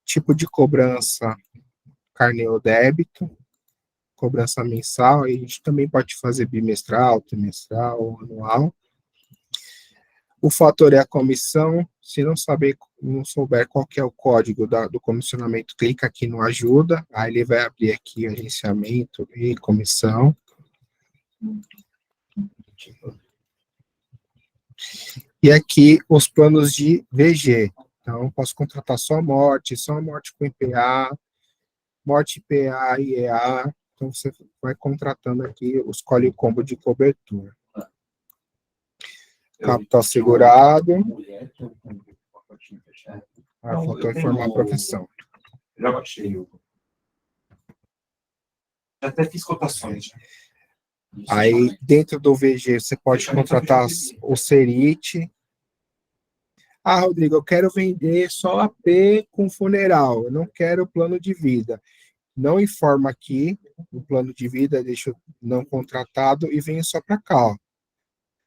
tipo de cobrança, carnê ou débito, cobrança mensal, aí a gente também pode fazer bimestral, trimestral ou anual. O fator é a comissão, se não souber qual que é o código do comissionamento, clica aqui no ajuda, aí ele vai abrir aqui agenciamento e comissão. E aqui os planos de VG. Então, posso contratar só a morte com IPA, morte PA e EA, então você vai contratando aqui, escolhe o combo de cobertura. Capital segurado. Faltou informar a profissão. Já baixei o. Já até fiz cotações. Aí, dentro do VG, você pode contratar o Serit. Ah, Rodrigo, eu quero vender só AP com funeral, eu não quero plano de vida. Não informa aqui o plano de vida, deixa não contratado e venho só para cá, ó.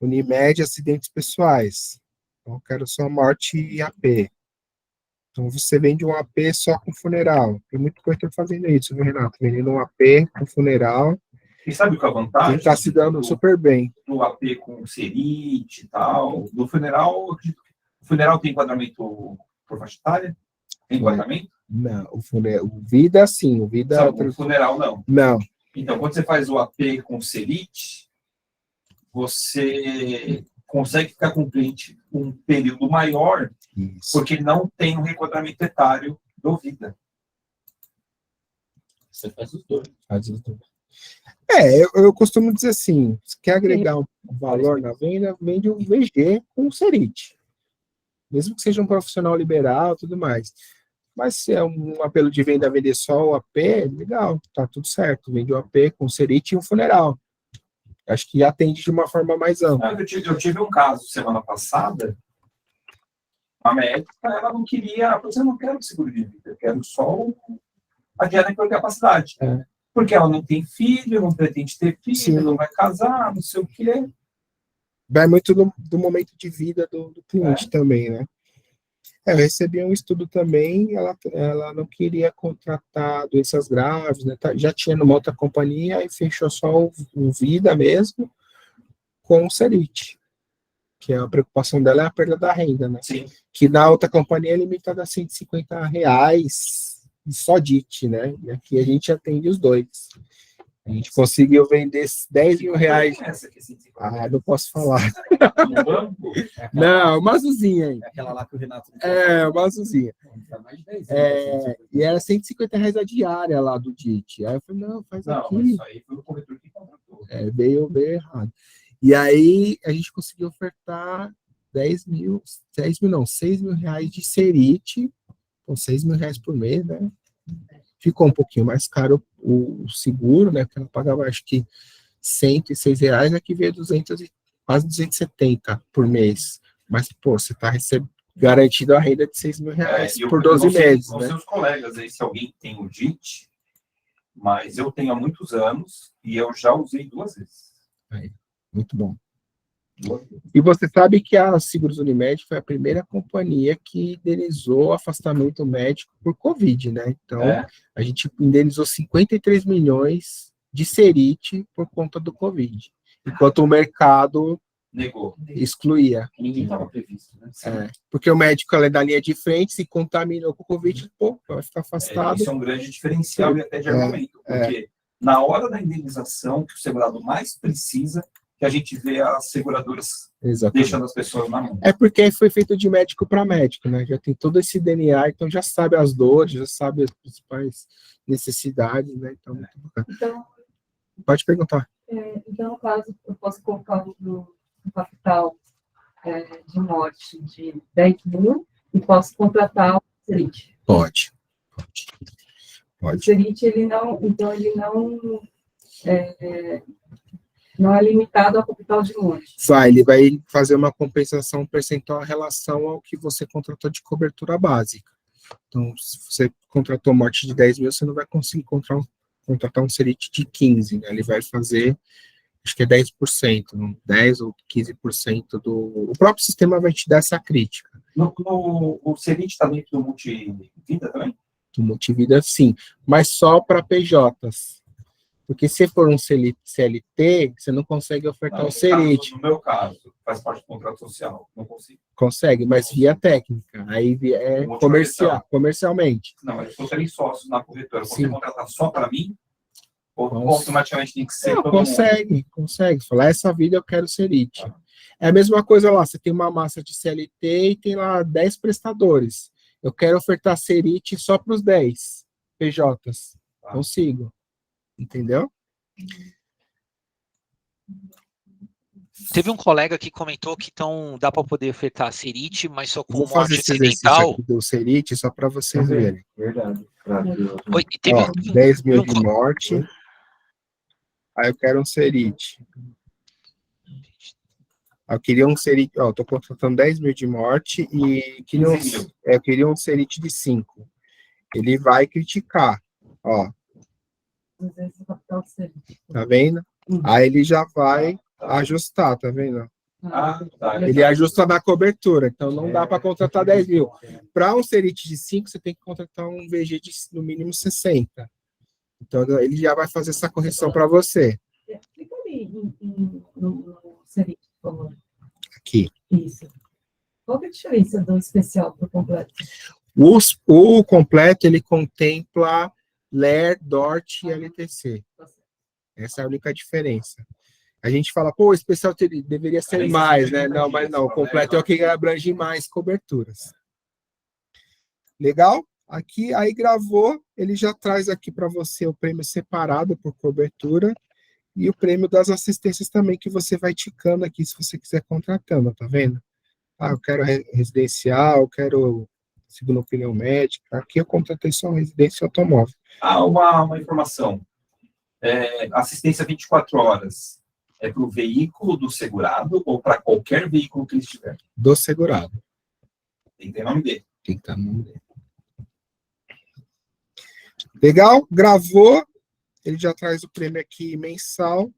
Unimed, acidentes pessoais. Então, eu quero só morte e AP. Então, você vende um AP só com funeral. Tem muito corretor fazendo isso, viu, Renato? Vendendo um AP com funeral. E sabe o que é a vantagem? Ele está se dando super bem. Do AP com Serit e tal. Do funeral, eu acredito que o funeral tem enquadramento por faixa etária? Tem enquadramento? Não, o Vida, sim. O Vida. Sabe, o funeral, não. Não. Então, quando você faz o AP com Serit, você consegue ficar com o cliente um período maior, Isso. porque não tem um requadramento etário do Vida. Você faz os dois. Faz os dois. Eu costumo dizer assim, se quer agregar um valor na venda, vende um VG com um Serit. Mesmo que seja um profissional liberal e tudo mais. Mas se é um apelo de venda, vender só o AP, legal, tá tudo certo. Vende o AP com o Serit e um funeral. Acho que atende de uma forma mais ampla. Eu tive um caso semana passada, a médica, ela não queria, ela falou, eu não quero seguro de vida, eu quero só a diária por capacidade. É. Porque ela não tem filho, não pretende ter filho, Sim. não vai casar, não sei o quê. Vai muito do momento de vida do cliente também, né? Eu recebi um estudo também, ela não queria contratar doenças graves, né? Já tinha numa outra companhia e fechou só o Vida mesmo com o Serit, que a preocupação dela é a perda da renda, né? Sim. Que na outra companhia é limitada a R$150, só DIT, né? E aqui a gente atende os dois. A gente conseguiu vender R$10 mil. Não posso falar. No banco, Não, uma azulzinha aí. Aquela lá que o Renato... Uma azulzinha. E era R$150 a diária lá do DIT. Aí eu falei, não, faz aqui. Não, isso aí foi o corretor que contratou. Veio errado. E aí a gente conseguiu ofertar R$6 mil de Serit, com R$6 mil por mês, né? Ficou um pouquinho mais caro o seguro, né? Porque ela pagava, acho que R$106, aqui veio quase 270 por mês. Mas, pô, você está garantido a renda de R$6 mil por 12 meses, não né? sei os colegas aí, se alguém tem o DIT, mas eu tenho há muitos anos e eu já usei 2 vezes. Muito bom. E você sabe que a Seguros Unimed foi a primeira companhia que indenizou afastamento médico por Covid, né? Então, a gente indenizou 53 milhões de Serit por conta do Covid, enquanto o mercado negou, excluía. Ninguém estava previsto, né? Porque o médico é da linha de frente, se contaminou com o Covid, vai ficar afastado. Isso é um grande diferencial e até de argumento, porque na hora da indenização, que o segurado mais precisa, que a gente vê as seguradoras deixando as pessoas na mão. É porque foi feito de médico para médico, né? Já tem todo esse DNA, então já sabe as dores, já sabe as principais necessidades, né? Então, muito bacana. Então, pode perguntar. Então, no caso, eu posso colocar no capital de morte de 10 mil e posso contratar o Serit. Pode. O Serit, ele não é limitado ao capital de morte. Ele vai fazer uma compensação percentual em relação ao que você contratou de cobertura básica. Então, se você contratou morte de 10 mil, você não vai conseguir contratar um Serit de 15, né? Ele vai fazer, acho que é 10%, 10 ou 15% do... O próprio sistema vai te dar essa crítica. O Serit está dentro do multivida também? Do multivida, sim, mas só para PJs. Porque se for um CLT, você não consegue ofertar o Serit. No meu caso, faz parte do contrato social, não consigo. Consegue, mas via técnica. Aí é comercialmente. Não, eu sou sócio na corretora. Você contratar só para mim? Ou automaticamente tem que ser todo mundo? Consegue. Falar, essa vida eu quero Serit. É a mesma coisa lá, você tem uma massa de CLT e tem lá 10 prestadores. Eu quero ofertar Serit só para os 10 PJs. Consigo. Entendeu? Teve um colega que comentou que então dá para poder ofertar Serite, mas só com Vou fazer morte esse exercício acidental. aqui do Serite só para vocês verem. Verdade. Oi, e teve Ó, 10 mil um de morte. Aí eu quero um Serite. Eu queria um Serite, ó, tô contratando 10 mil de morte e eu queria um Serite de 5. Ele vai criticar, ó, tá vendo? Aí ele já vai ajustar, tá vendo? Ele ajusta na cobertura, então não dá para contratar 10 mil. Para um Serite de 5, você tem que contratar um VG de no mínimo 60. Então ele já vai fazer essa correção para você. Fica ali no Serite, por favor. Aqui. Isso. Qual que é a diferença do especial para o completo? O completo, ele contempla LER, DORT e LTC. Essa é a única diferença. A gente fala, pô, o especial deveria ser mais, né? Não, mas não, o completo é o que abrange mais coberturas. Legal? Aqui, aí gravou, ele já traz aqui para você o prêmio separado por cobertura e o prêmio das assistências também, que você vai ticando aqui, se você quiser contratando, tá vendo? Ah, eu quero residencial, eu quero segunda opinião médica. Aqui eu contratei só residência e automóvel. Uma informação. Assistência 24 horas é para o veículo do segurado ou para qualquer veículo que ele estiver? Do segurado. Tem que ter nome dele. Tem que estar no nome dele. Legal? Gravou. Ele já traz o prêmio aqui mensal.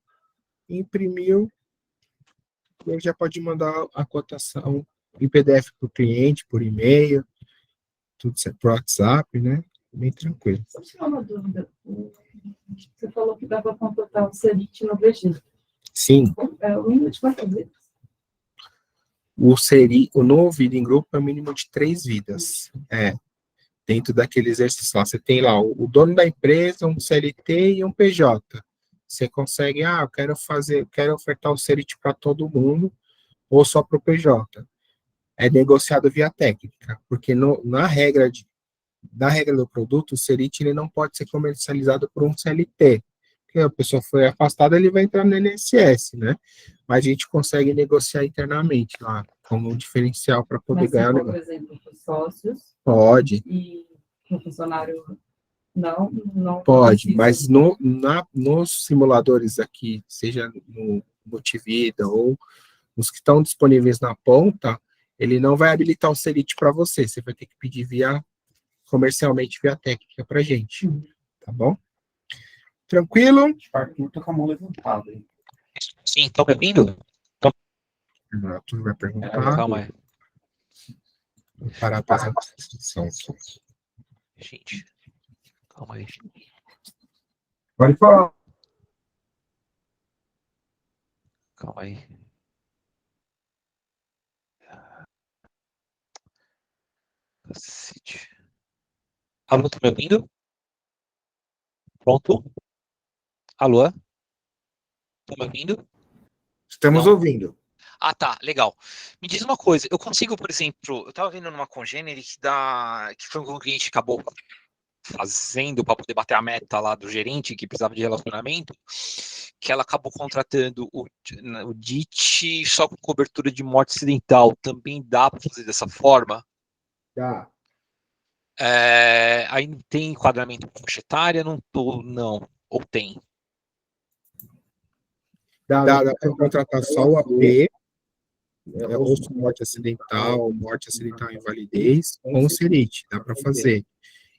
Imprimiu. Ele já pode mandar a cotação em PDF para o cliente, por e-mail, tudo por WhatsApp, né? Bem tranquilo. Só tirar uma dúvida. Você falou que dá para contratar o Serite no VG. Sim. É o mínimo de quantas vezes? O novo vida em grupo é o mínimo de 3 vidas. Dentro daquele exercício lá. Você tem lá o dono da empresa, um CLT e um PJ. Você consegue, eu quero ofertar o Serite para todo mundo, ou só para o PJ. É negociado via técnica, porque na regra do produto, o Serite ele não pode ser comercializado por um CLT. Porque a pessoa foi afastada, ele vai entrar no INSS, né? Mas a gente consegue negociar internamente lá, como um diferencial para poder ganhar o negócio. Por exemplo, para os sócios. Pode. E o funcionário não pode, precisa. mas nos simuladores aqui, seja no Multivida ou nos que estão disponíveis na ponta, ele não vai habilitar o Serite para você. Você vai ter que pedir comercialmente via técnica para gente. Tá bom? Tranquilo? O Arthur tá com a mão levantada, hein? Sim, estão me ouvindo? O Arthur vai perguntar. Calma aí. Vou parar a apresentação. Gente, calma aí. Pode falar. Calma aí. Cacete. Alô, tá me ouvindo? Pronto? Alô? Tá me ouvindo? Estamos Não. ouvindo. Ah, tá, legal. Me diz uma coisa, eu consigo, por exemplo, eu tava vendo numa Congênere que foi um que o cliente acabou fazendo para poder bater a meta lá do gerente que precisava de relacionamento, que ela acabou contratando o DIT só com cobertura de morte acidental. Também dá para fazer dessa forma? Dá. Aí tem enquadramento com faixa etária? Não, ou tem? Dá para contratar só o AP, ou morte acidental invalidez, com o Serite, dá para fazer.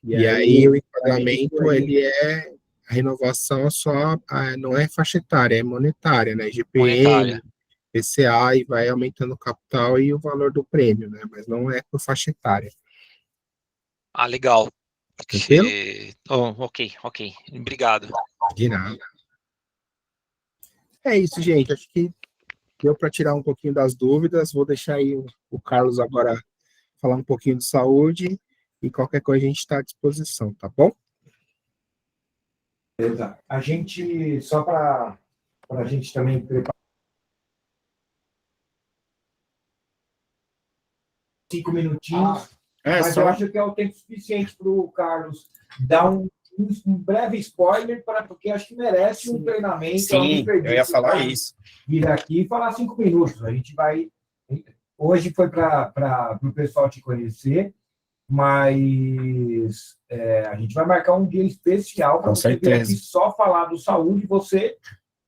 E aí o enquadramento, ele é a renovação só, não é faixa etária, é monetária, né? GPM, PCA, e vai aumentando o capital e o valor do prêmio, né? Mas não é por faixa etária. Ah, legal. Tranquilo? Ok. Obrigado. De nada. É isso, gente. Acho que deu para tirar um pouquinho das dúvidas. Vou deixar aí o Carlos agora falar um pouquinho de saúde e qualquer coisa a gente está à disposição, tá bom? Beleza. A gente, só para a gente também preparar 5 minutinhos, mas eu acho que é o tempo suficiente para o Carlos dar um breve spoiler, porque acho que merece um treinamento. Sim, eu ia falar isso. Vir aqui e falar 5 minutos. A gente vai... Hoje foi para o pessoal te conhecer, mas a gente vai marcar um dia especial para você vir aqui só falar do saúde, você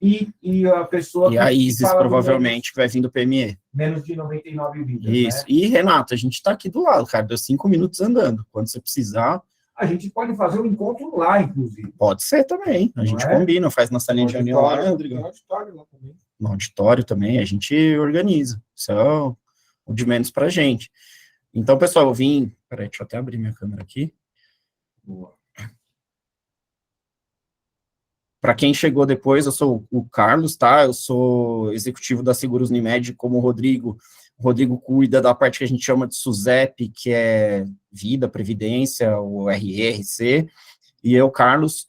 e a pessoa... E a Isis provavelmente vai vir do PME. Menos de 99 vidas, isso. Né? E, Renato, a gente está aqui do lado, cara, deu 5 minutos andando. Quando você precisar... A gente pode fazer um encontro lá, inclusive. Pode ser também. A gente combina, faz na salinha de reunião lá, né, Rodrigo? No auditório lá também. No auditório também, a gente organiza. Isso é o de menos pra gente. Então, pessoal, eu vim... Peraí, deixa eu até abrir minha câmera aqui. Boa. Para quem chegou depois, eu sou o Carlos, tá? Eu sou executivo da Seguros Unimed, como o Rodrigo. O Rodrigo cuida da parte que a gente chama de SUSEP, que é Vida, Previdência, o RRC, e eu, Carlos,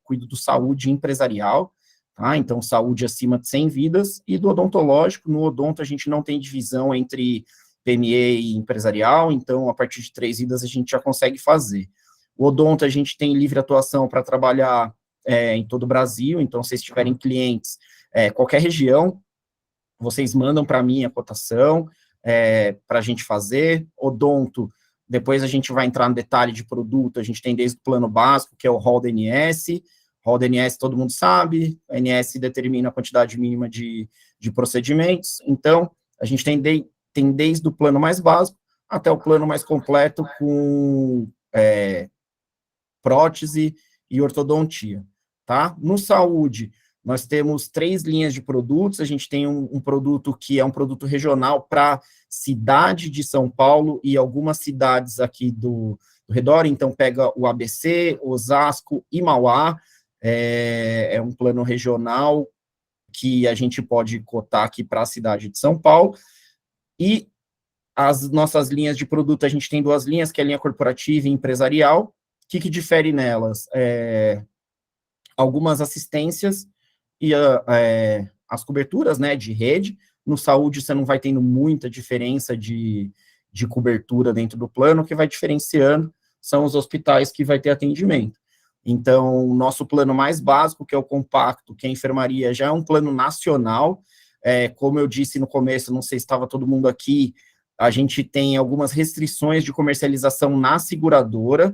cuido do saúde empresarial, tá? Então, saúde acima de 100 vidas, e do odontológico. No odonto, a gente não tem divisão entre PME e empresarial, então, a partir de 3 vidas, a gente já consegue fazer. O odonto, a gente tem livre atuação para trabalhar em todo o Brasil, então, se vocês tiverem clientes, qualquer região, vocês mandam para mim a cotação, para a gente fazer. Odonto, depois a gente vai entrar no detalhe de produto, a gente tem desde o plano básico, que é o rol DNS. Rol DNS todo mundo sabe, a ANS determina a quantidade mínima de procedimentos, então a gente tem desde o plano mais básico até o plano mais completo com prótese e ortodontia, tá? No saúde, nós temos 3 linhas de produtos, a gente tem um produto que é um produto regional para cidade de São Paulo e algumas cidades aqui do redor, então pega o ABC, Osasco e Mauá, é um plano regional que a gente pode cotar aqui para a cidade de São Paulo, e as nossas linhas de produto, a gente tem 2 linhas, que é a linha corporativa e empresarial. O que difere nelas? Algumas assistências e as coberturas, né, de rede. No saúde, você não vai tendo muita diferença de cobertura dentro do plano. O que vai diferenciando são os hospitais que vai ter atendimento. Então, o nosso plano mais básico, que é o compacto, que é a enfermaria, já é um plano nacional. Como eu disse no começo, não sei se estava todo mundo aqui, a gente tem algumas restrições de comercialização na seguradora,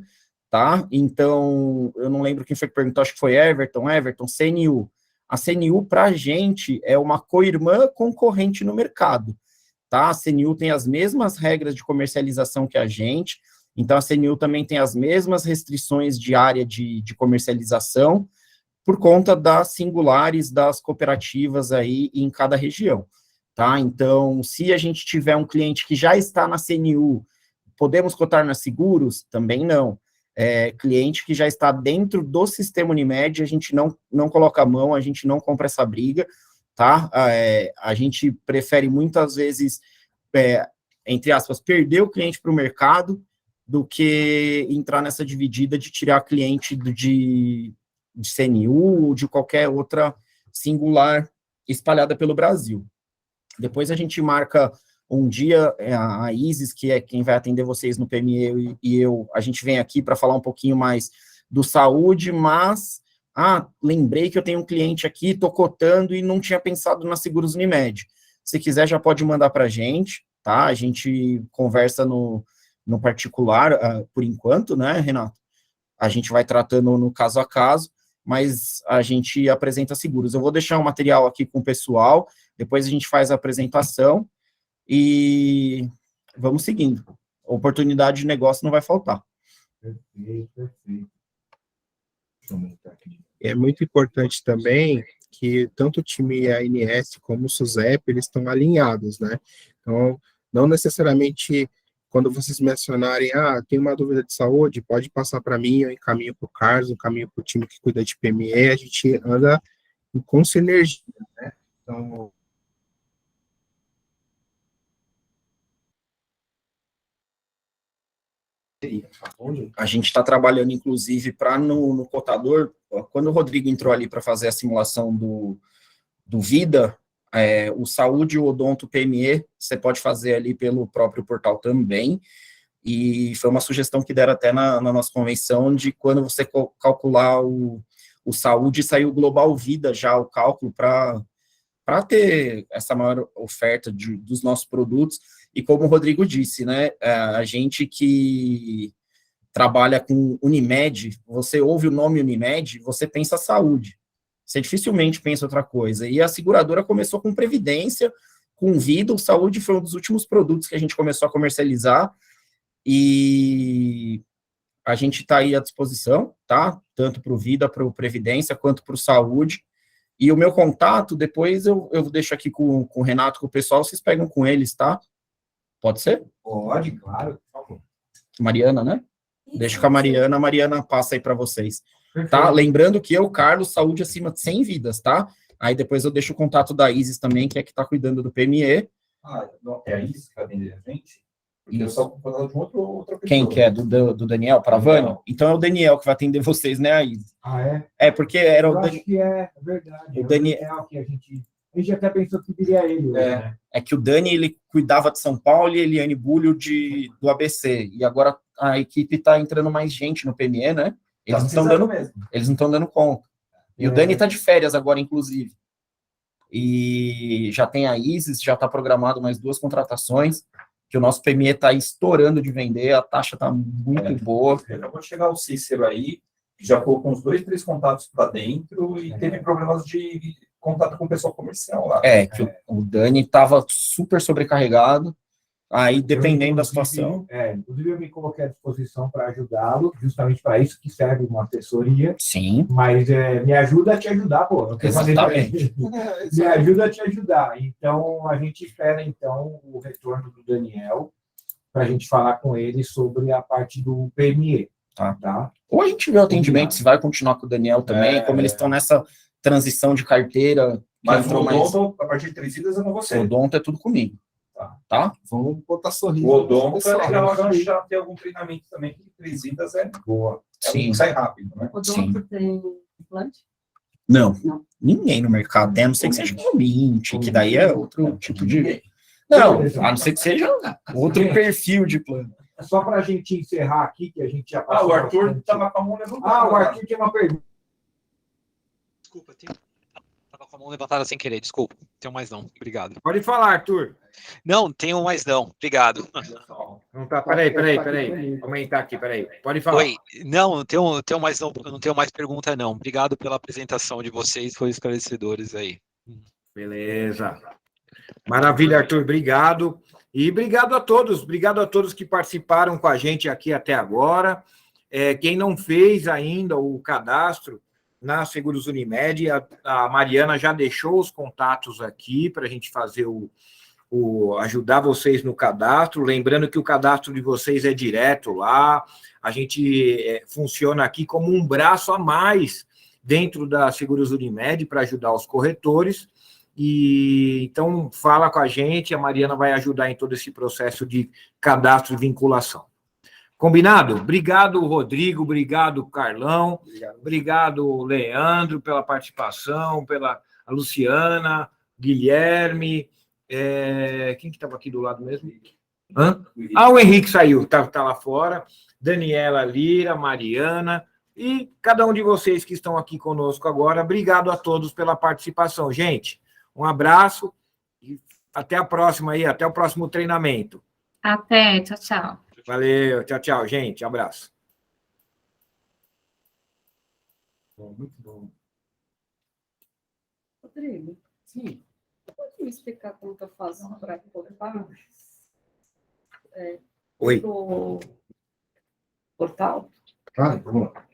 tá? Então, eu não lembro quem foi que perguntou, acho que foi Everton, CNU. A CNU, para a gente, é uma co-irmã concorrente no mercado, tá? A CNU tem as mesmas regras de comercialização que a gente, então a CNU também tem as mesmas restrições de área de comercialização, por conta das singulares das cooperativas aí em cada região, tá? Então, se a gente tiver um cliente que já está na CNU, podemos cotar na Seguros? Também não. Cliente que já está dentro do sistema Unimed, a gente não coloca a mão, a gente não compra essa briga, tá? A gente prefere muitas vezes, entre aspas, perder o cliente para o mercado do que entrar nessa dividida de tirar cliente de CNU ou de qualquer outra singular espalhada pelo Brasil. Depois a gente marca um dia, a Isis, que é quem vai atender vocês no PME, e a gente vem aqui para falar um pouquinho mais do saúde, mas, lembrei que eu tenho um cliente aqui, estou cotando e não tinha pensado na Seguros Unimed. Se quiser, já pode mandar para a gente, tá? A gente conversa no particular, por enquanto, né, Renato? A gente vai tratando no caso a caso, mas a gente apresenta seguros. Eu vou deixar um material aqui com o pessoal, depois a gente faz a apresentação, e vamos seguindo. Oportunidade de negócio não vai faltar. Perfeito. Deixa eu aumentar aqui. É muito importante também que tanto o time ANS como o SUSEP, eles estão alinhados, né? Então, não necessariamente, quando vocês mencionarem, tem uma dúvida de saúde, pode passar para mim, eu encaminho para o Carlos, eu encaminho para o time que cuida de PME, a gente anda com sinergia, né? Então, a gente está trabalhando, inclusive, para no cotador, quando o Rodrigo entrou ali para fazer a simulação do Vida, o Saúde e o Odonto PME, você pode fazer ali pelo próprio portal também, E foi uma sugestão que deram até na nossa convenção, de quando você calcular o saúde, saiu o Global Vida já, o cálculo, para ter essa maior oferta dos nossos produtos. E como o Rodrigo disse, né, a gente que trabalha com Unimed, você ouve o nome Unimed, você pensa saúde. Você dificilmente pensa outra coisa. E a seguradora começou com previdência, com vida. O saúde foi um dos últimos produtos que a gente começou a comercializar. E a gente está aí à disposição, tá? Tanto para o vida, para o previdência, quanto para o saúde. E o meu contato, depois eu deixo aqui com o Renato, com o pessoal, vocês pegam com eles, tá? Pode ser? Pode, claro. Mariana, né? Deixa com a Mariana passa aí para vocês. Tá? Lembrando que eu, Carlos, saúde acima de 100 vidas, tá? Aí depois eu deixo o contato da Isis também, que é que tá cuidando do PME. É a Isis que vai atender a gente? Porque eu só vou falar de outra pessoa. Quem que é? Do Daniel Paravani? Então é o Daniel que vai atender vocês, né, a Isis? É? É, porque era Eu acho que é verdade. O Daniel... que a gente até pensou que viria ele hoje, né? É que o Dani, ele cuidava de São Paulo e a Eliane Bulho do ABC. E agora a equipe tá entrando mais gente no PME, né? Eles não estão dando conta. E o Dani tá de férias agora, inclusive. E já tem a Isis, já está programado mais 2 contratações, que o nosso PME está estourando de vender, a taxa está muito boa. Acabou de chegar o Cícero aí, já colocou uns 2, 3 contatos para dentro e teve problemas de contato com o pessoal comercial lá. Que o Dani estava super sobrecarregado, aí dependendo da situação. Inclusive eu me coloquei à disposição para ajudá-lo, justamente para isso que serve uma assessoria. Sim. Mas me ajuda a te ajudar, pô. Exatamente. Me ajuda a te ajudar. Então, a gente espera, então, o retorno do Daniel para a gente falar com ele sobre a parte do PME. Tá? Ou a gente vê o atendimento, se vai continuar com o Daniel também, como eles estão nessa transição de carteira. Mas o odonto, a partir de 3 vidas, é com você. O odonto é tudo comigo. Tá? Vamos botar sorriso. O odonto é legal, a gente já tem algum treinamento também, que 3 vidas é boa. Sim. Sai rápido, né? O odonto tem implante? Não. Ninguém no mercado tem, a não ser que seja um Mint, que daí é outro tipo de... Não, a não ser que seja outro perfil de plano. Só para a gente encerrar aqui, que a gente já passou... o Arthur estava com a mão levantada. O Arthur tem uma pergunta. Desculpa, estava com a mão levantada sem querer, desculpa. Tenho mais não, obrigado. Pode falar, Arthur. Não, tenho mais não, obrigado. Não tá, peraí. Vou aumentar aqui, peraí. Pode falar. Oi, não, tenho mais não, não tenho mais pergunta não. Obrigado pela apresentação de vocês, foi esclarecedores aí. Beleza. Maravilha, Arthur, obrigado. E obrigado a todos que participaram com a gente aqui até agora. Quem não fez ainda o cadastro na Seguros Unimed, a Mariana já deixou os contatos aqui para a gente fazer ajudar vocês no cadastro, lembrando que o cadastro de vocês é direto lá, a gente funciona aqui como um braço a mais dentro da Seguros Unimed para ajudar os corretores, e então fala com a gente, a Mariana vai ajudar em todo esse processo de cadastro e vinculação. Combinado? Obrigado, Rodrigo, obrigado, Carlão, obrigado, Leandro, pela participação, a Luciana, Guilherme, quem que estava aqui do lado mesmo? O Henrique saiu, tá lá fora, Daniela Lira, Mariana, e cada um de vocês que estão aqui conosco agora, obrigado a todos pela participação. Gente, um abraço e até a próxima aí, até o próximo treinamento. Até, tchau, tchau. Valeu, tchau, gente, abraço. Muito bom. Rodrigo, sim. Pode me explicar como que eu faço para colocar Oi. o portal? Vamos lá.